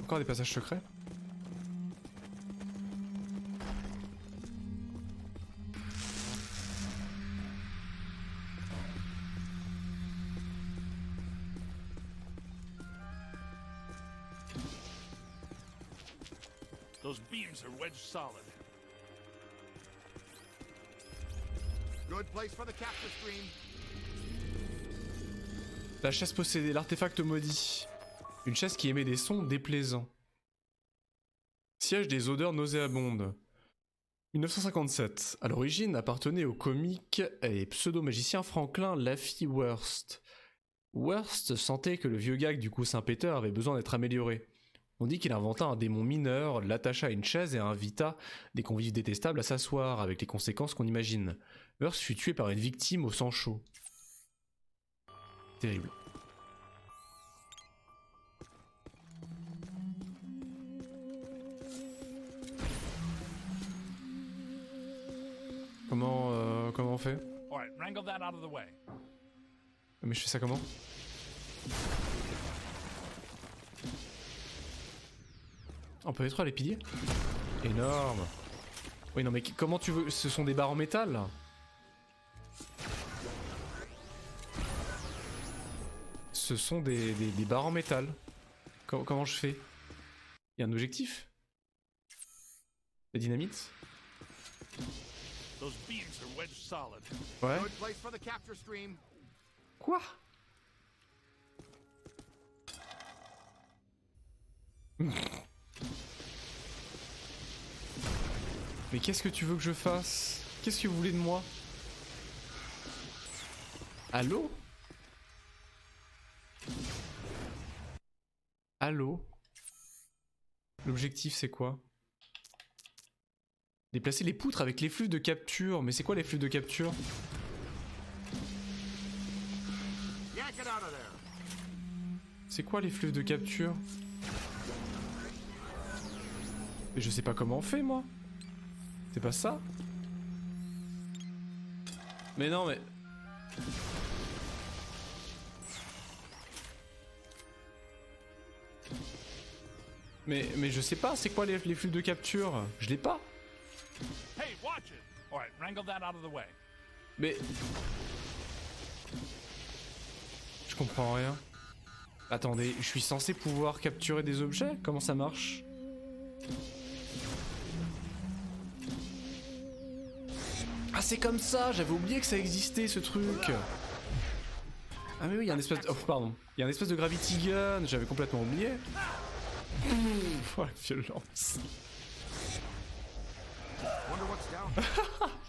Speaker 1: Encore des passages secrets.
Speaker 5: Those beams are wedged solid.
Speaker 6: Good place for the capture stream.
Speaker 1: La chaise possédée, l'artefact maudit. Une chaise qui émet des sons déplaisants. Siège des odeurs nauséabondes. 1957. À l'origine, appartenait au comique et pseudo-magicien Franklin Laffy Worst. Worst sentait que le vieux gag du coussin péteur avait besoin d'être amélioré. On dit qu'il inventa un démon mineur, l'attacha à une chaise et invita des convives détestables à s'asseoir, avec les conséquences qu'on imagine. Worst fut tué par une victime au sang chaud. Terrible. Comment on fait?
Speaker 5: Alright, wrangle that out of the way.
Speaker 1: Mais je fais ça comment? On peut détruire les piliers? Énorme. Oui non mais comment tu veux? Ce sont des barres en métal? Ce sont des barres en métal. Comment je fais? Il y a un objectif? La dynamite?
Speaker 5: Those beams are wedged solid.
Speaker 1: Ouais.
Speaker 6: Good place for the capture stream.
Speaker 1: Quoi? Mais qu'est-ce que tu veux que je fasse? Qu'est-ce que vous voulez de moi? Allô? Allô? L'objectif c'est quoi? Déplacer les poutres avec les flux de capture. Mais c'est quoi les flux de capture? C'est quoi les flux de capture? Mais je sais pas comment on fait moi. C'est pas ça? Mais non mais... Mais je sais pas, c'est quoi les flux de capture? Je l'ai pas.
Speaker 5: Hey, watch it! Alright, wrangle that out of the way.
Speaker 1: Mais... Je comprends rien. Attendez, je suis censé pouvoir capturer des objets? Comment ça marche? Ah c'est comme ça, j'avais oublié que ça existait ce truc. Ah mais oui, il y a un espèce de... Oh pardon. Il y a un espèce de gravity gun, j'avais complètement oublié. Oh la violence.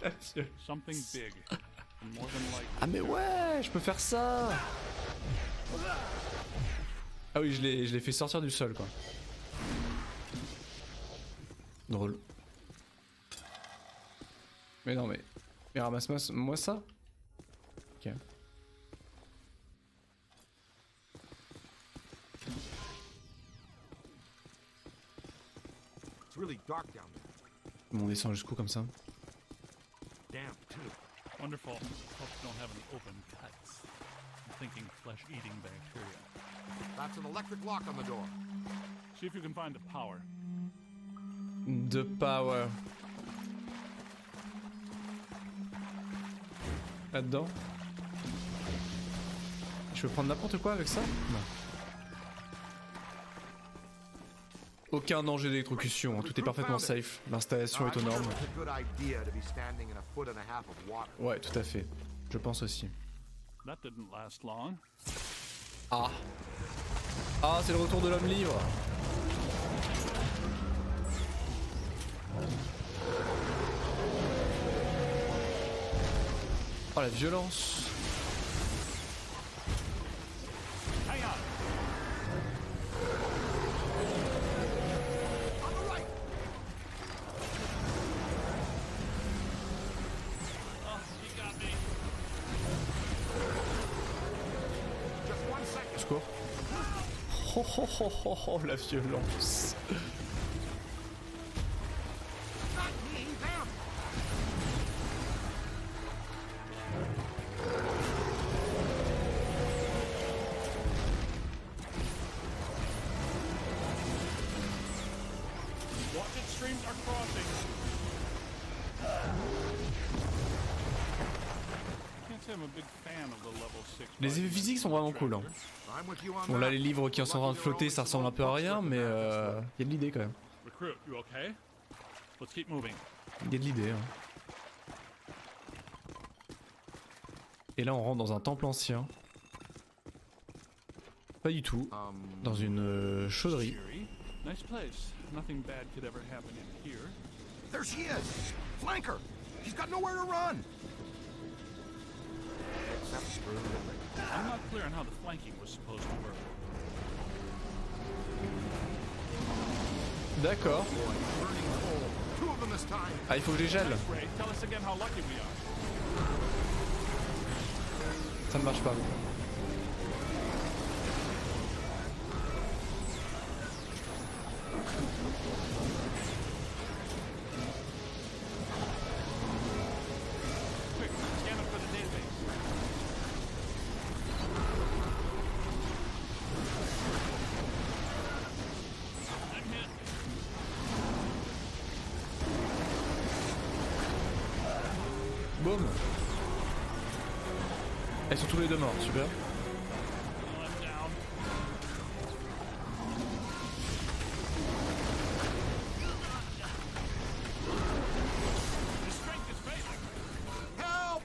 Speaker 1: La violence.
Speaker 5: Something big. And more than likely.
Speaker 1: Ah mais ouais, je peux faire ça. Ah oui, je l'ai fait sortir du sol quoi. Drôle. Mais non mais ramasse-moi ça. Ok.
Speaker 6: It's really dark down there.
Speaker 1: Bon, on descend jusqu'où comme ça?
Speaker 6: Damn, too.
Speaker 5: Wonderful. Hope you don't have any open cuts. I'm thinking flesh-eating bacteria.
Speaker 6: That's an electric lock on the door.
Speaker 5: See if you can find the power.
Speaker 1: The power. Là-dedans. Je peux prendre n'importe quoi avec ça? Non. Aucun danger d'électrocution, hein, tout est parfaitement safe. L'installation est aux normes. Ouais, tout à fait. Je pense aussi.
Speaker 5: That didn't last long.
Speaker 1: Ah. Ah, c'est le retour de l'homme libre. Oh la violence.
Speaker 5: Hang on. Oh, you got me.
Speaker 1: Au secours. Oh, oh, oh, oh, oh, la violence.
Speaker 5: Rocket streams are crossing. Can't say I'm a big fan of the level 6.
Speaker 1: Les effets physiques sont vraiment cool. Hein. Bon là les livres qui sont en train de flotter ça ressemble un peu à rien mais il y a de l'idée quand même.
Speaker 5: Recruit, you okay? Let's keep moving.
Speaker 1: Il y a de l'idée. Hein. Et là on rentre dans un temple ancien. Pas du tout. Dans une chauderie.
Speaker 5: Cheery. Nice place. Nothing bad could ever happen in here.
Speaker 6: There she is! Flank her! She's got nowhere to run!
Speaker 5: I'm not clear on how the flanking was supposed to work.
Speaker 1: D'accord.
Speaker 6: Two of them this time!
Speaker 1: Ah, il faut que je les gèle.
Speaker 5: Nice, Ray. Tell us again how lucky we are.
Speaker 1: Ça ne marche pas.
Speaker 5: Quick, scan it for the database. I'm hit.
Speaker 1: Boum. Elles sont tous les deux morts, super.
Speaker 5: I'm down. His strength is failing.
Speaker 6: Help!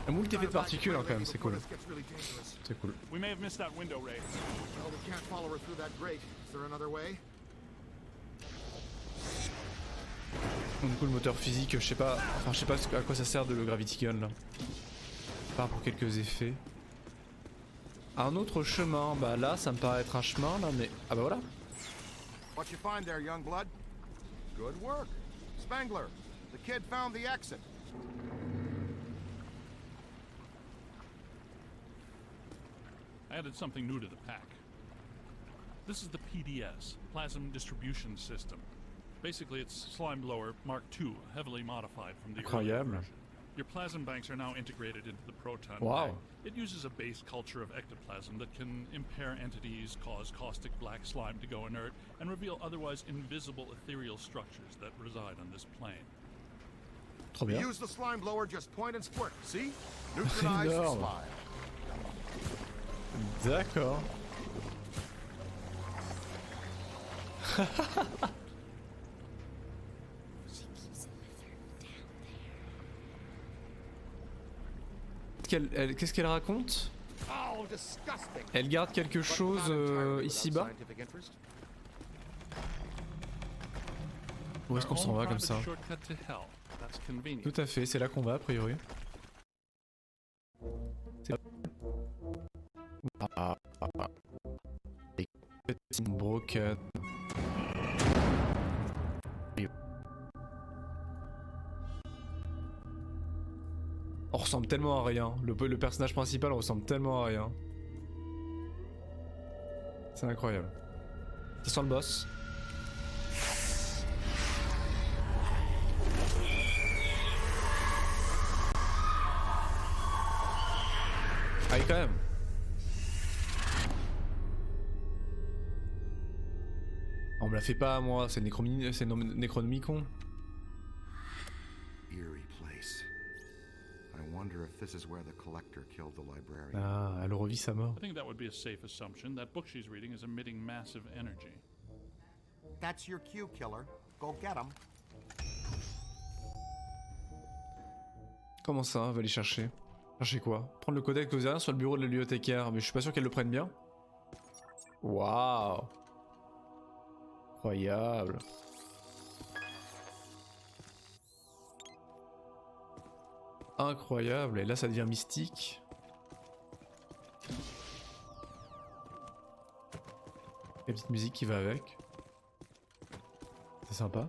Speaker 1: Un moult effet de particules hein, quand même, c'est cool.
Speaker 6: This gets really dangerous.
Speaker 1: C'est cool.
Speaker 5: We may have missed that window, Ray.
Speaker 6: Well, we can't follow her through that grate. Is there another way?
Speaker 1: Donc, du coup le moteur physique, je sais pas à quoi ça sert de le Gravity Gun là. À part pour quelques effets. Un autre chemin, bah là ça me paraît être un chemin là mais... Ah bah voilà.
Speaker 6: What you find there, young blood? Good work. Spangler, the kid found the exit.
Speaker 5: I added something new to the pack. This is the PDS, Plasm Distribution System. Basically, it's Slime Blower Mark II, heavily modified from the earlier
Speaker 1: Incroyable.
Speaker 5: version. Your plasm banks are now integrated into the proton
Speaker 1: Wow.
Speaker 5: bank. It uses a base culture of ectoplasm that can impair entities, cause caustic black slime to go inert, and reveal otherwise invisible ethereal structures that reside on this plane.
Speaker 1: Trop bien.
Speaker 6: Use the slime blower, just point and squirt. See? Neutralize the
Speaker 1: Énorme.
Speaker 6: slime.
Speaker 1: D'accord. Qu'est-ce qu'elle raconte?
Speaker 6: Oh, disgusting.
Speaker 1: Elle garde quelque chose ici-bas? Où est-ce qu'on s'en va comme ça?
Speaker 5: Shortcut to hell. That's convenient.
Speaker 1: Tout à fait, c'est là qu'on va a priori. Petite broken. On ressemble tellement à rien. Le personnage principal ressemble tellement à rien. C'est incroyable. Ça sent le boss. Ah, quand même. On me la fait pas à moi, c'est Necronomicon.
Speaker 6: Eerie place. I wonder if this is where the collector killed the librarian.
Speaker 1: Ah, elle revit sa mort.
Speaker 5: I think that would be a safe assumption. That book she's reading is emitting massive energy.
Speaker 6: That's your cue, killer. Go get him.
Speaker 1: Comment ça, va aller chercher? Chercher quoi? Prendre le codex Gozerien sur le bureau de la bibliothécaire, mais je suis pas sûr qu'elle le prenne bien. Waouh! Incroyable. Incroyable, et là ça devient mystique. La petite musique qui va avec. C'est sympa.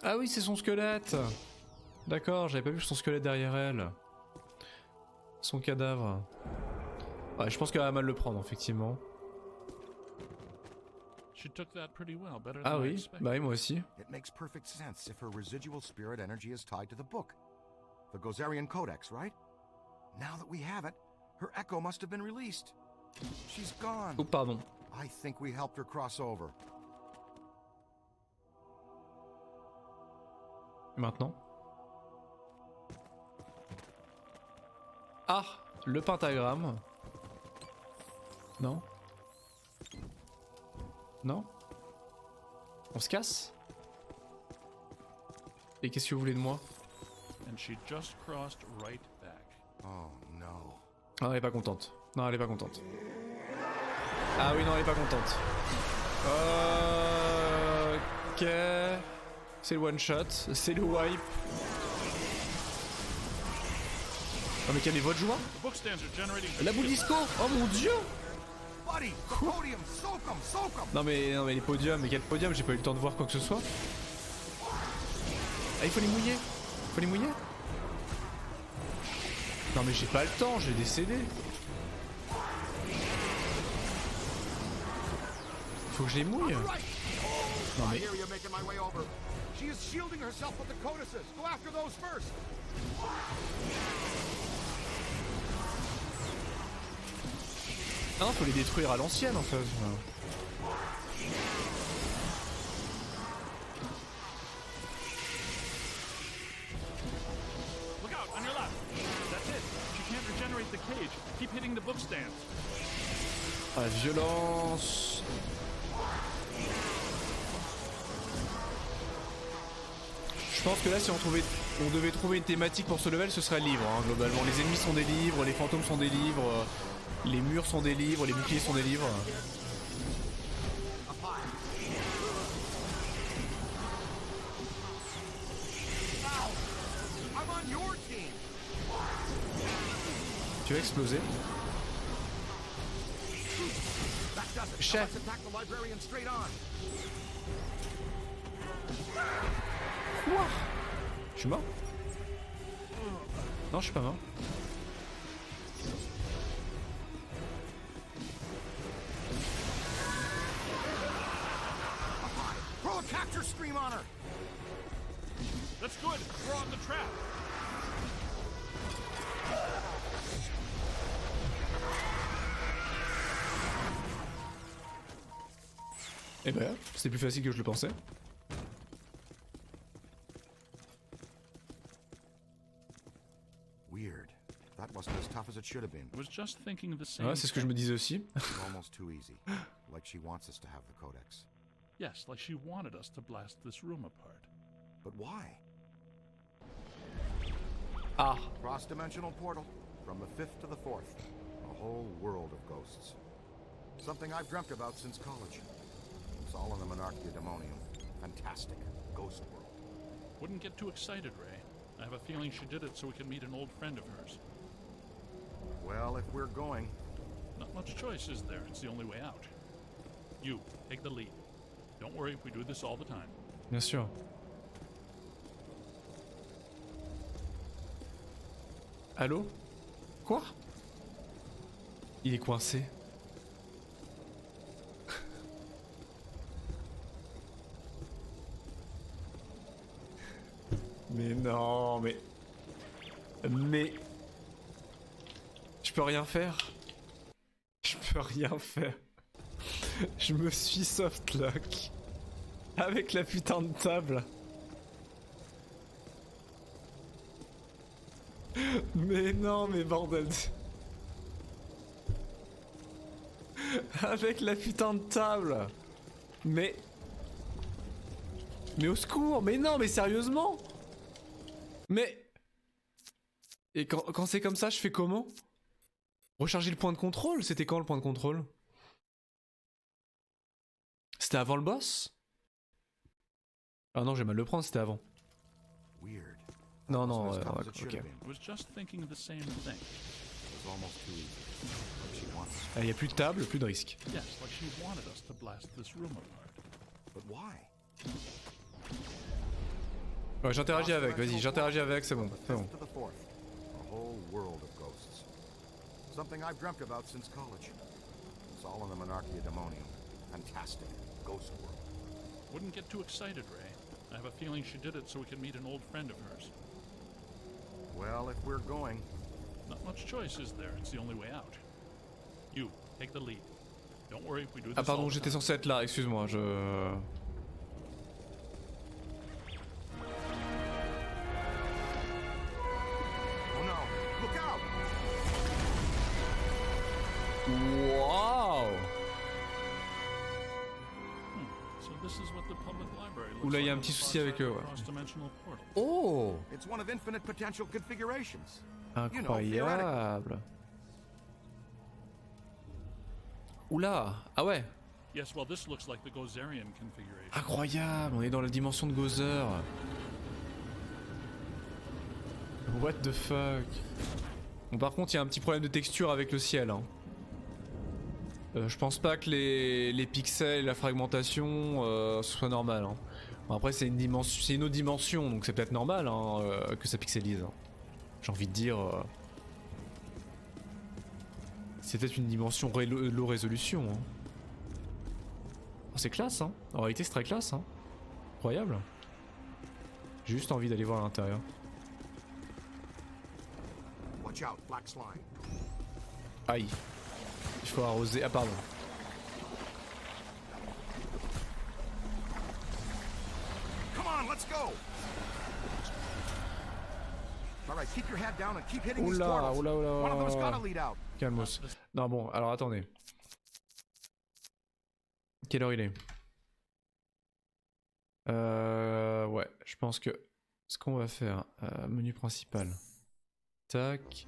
Speaker 1: Ah oui, c'est son squelette. D'accord, j'avais pas vu son squelette derrière elle. Son cadavre. Ouais, je pense qu'elle va mal le prendre, effectivement.
Speaker 5: She took that pretty well, better
Speaker 1: Ah
Speaker 5: than I
Speaker 1: oui,
Speaker 5: expected.
Speaker 1: bah oui, moi aussi.
Speaker 6: It makes perfect sense if her residual spirit energy is tied to the book. The Gozerian Codex, right? Now that we have it, her echo must have been released. She's gone.
Speaker 1: Oh, pardon.
Speaker 6: I think we helped her cross over.
Speaker 1: Et maintenant? Ah, le pentagramme. Non? Non? On se casse? Et qu'est-ce que vous voulez de moi?
Speaker 5: And she just crossed right back.
Speaker 6: Oh no.
Speaker 1: Ah, elle est pas contente. Non, elle est pas contente. Ah oui, non, elle est pas contente. Ok. C'est le one shot, c'est le wipe. Non mais quel est votre joie?
Speaker 5: The book stands are generating.
Speaker 1: La boule disco. Oh mon dieu.
Speaker 6: Buddy, the podium, soak 'em, soak 'em.
Speaker 1: Non mais les podiums, mais quel podium? J'ai pas eu le temps de voir quoi que ce soit. Ah, il faut les mouiller. Faut les mouiller? Non mais j'ai pas le temps, j'ai des CD. Faut que je les mouille. Non mais...
Speaker 6: I hear you making my way over. She is shielding herself with the codices. Go after those first.
Speaker 1: Non, faut les détruire à l'ancienne en fait.
Speaker 5: Look out, on your left. That's it. She can't regenerate the cage. Keep hitting the book stands.
Speaker 1: Ah, violence. Je pense que là, si on devait trouver une thématique pour ce level, ce serait le livre, hein, globalement. Les ennemis sont des livres, les fantômes sont des livres, les murs sont des livres, les boucliers sont des livres. Tu vas exploser. Chef. Quoi? Je suis mort? Non, je suis pas mort.
Speaker 6: Throw a capture stream on her.
Speaker 5: That's good. Throw out the trap.
Speaker 1: Eh ben, c'était plus facile que je le pensais.
Speaker 6: Weird. That wasn't as tough as it should have been.
Speaker 5: Was just thinking the same.
Speaker 1: Ouais, c'est ce que je me disais aussi.
Speaker 6: Almost too easy. Like she wants us to have the codex.
Speaker 5: Yes, like she wanted us to blast this room apart.
Speaker 6: But why?
Speaker 1: Ah.
Speaker 6: Cross-dimensional portal. From the 5th to the 4th. A whole world of ghosts. Something I've dreamt about since college. It's all in the Monarchia Demonium. Fantastic. Ghost world.
Speaker 5: Wouldn't get too excited, Ray. I have a feeling she did it so we can meet an old friend of hers.
Speaker 6: Well, if we're going...
Speaker 5: Not much choice, is there? It's the only way out. You, take the lead. Don't worry, we do this all the time.
Speaker 1: Bien sûr. Allô? Quoi? Il est coincé. Mais non, mais... Je peux rien faire. Je peux rien faire. Je me suis softlock. Avec la putain de table. Mais non, mais bordel. Avec la putain de table. Mais au secours, mais non, mais sérieusement. Mais... Et quand c'est comme ça, je fais comment? Recharger le point de contrôle? C'était quand le point de contrôle? C'était avant le boss? Ah non, j'ai mal le prendre, c'était avant.
Speaker 6: Weird.
Speaker 1: Non, non,
Speaker 6: Wasn't as tough
Speaker 1: ouais,
Speaker 6: as it should
Speaker 1: ok.
Speaker 6: have been.
Speaker 5: Was just thinking the same thing.
Speaker 6: It was almost too easy. Like she wants us.
Speaker 1: Il n'y a plus de table, plus de risque.
Speaker 5: Yes, like she wanted us to blast this room apart.
Speaker 6: But why?
Speaker 1: Ouais, j'interagis avec, vas-y, j'interagis avec, c'est bon, c'est bon.
Speaker 6: To the 4th. A whole world of ghosts. Something I've dreamt about since college. It's all in the Monarchia Demonium. Fantastic. Ghost world.
Speaker 5: Wouldn't get too excited, Ray. I have a feeling she did it so we can meet an old friend of hers.
Speaker 6: Well, if we're going...
Speaker 5: Not much choice, is there? It's the only way out. You, take the lead. Don't worry, we do this
Speaker 1: Ah pardon,
Speaker 5: all the
Speaker 1: j'étais
Speaker 5: time.
Speaker 1: censé être là, excuse-moi, je...
Speaker 6: Oh no! Look out!
Speaker 1: Waouh!
Speaker 5: This is what the public library looks
Speaker 1: Oula, il y a un
Speaker 5: like
Speaker 1: petit
Speaker 5: on the
Speaker 1: souci
Speaker 5: far
Speaker 1: avec
Speaker 5: side
Speaker 1: eux,
Speaker 5: of the
Speaker 1: ouais.
Speaker 5: cross-dimensional portal.
Speaker 1: Oh!
Speaker 6: It's one of infinite potential configurations. You know, theoretically.
Speaker 1: Incroyable. Oula! Ah ouais!
Speaker 5: Yes, well, this looks like the Gozerian configuration.
Speaker 1: Incroyable! On est dans la dimension de Gozer. What the fuck? Bon, par contre, il y a un petit problème de texture avec le ciel. Hein. Je pense pas que les pixels et la fragmentation soient normales. Hein. Bon, après, c'est une autre dimension, donc c'est peut-être normal hein, que ça pixelise. Hein. J'ai envie de dire. C'est peut-être une dimension low résolution. Hein. Oh, c'est classe, hein. En réalité, c'est très classe. Hein. Incroyable. J'ai juste envie d'aller voir à l'intérieur.
Speaker 6: Watch out, black slime.
Speaker 1: Aïe. Il faut arroser. Ah, pardon.
Speaker 6: Come on, let's go. All right, keep your head down and keep hitting these
Speaker 1: Oula,
Speaker 6: portals.
Speaker 1: oula, oula.
Speaker 6: One of them's gotta lead out.
Speaker 1: Calmos. Non, bon, alors attendez. Quelle heure il est? Ouais, je pense que ce qu'on va faire, menu principal. Tac.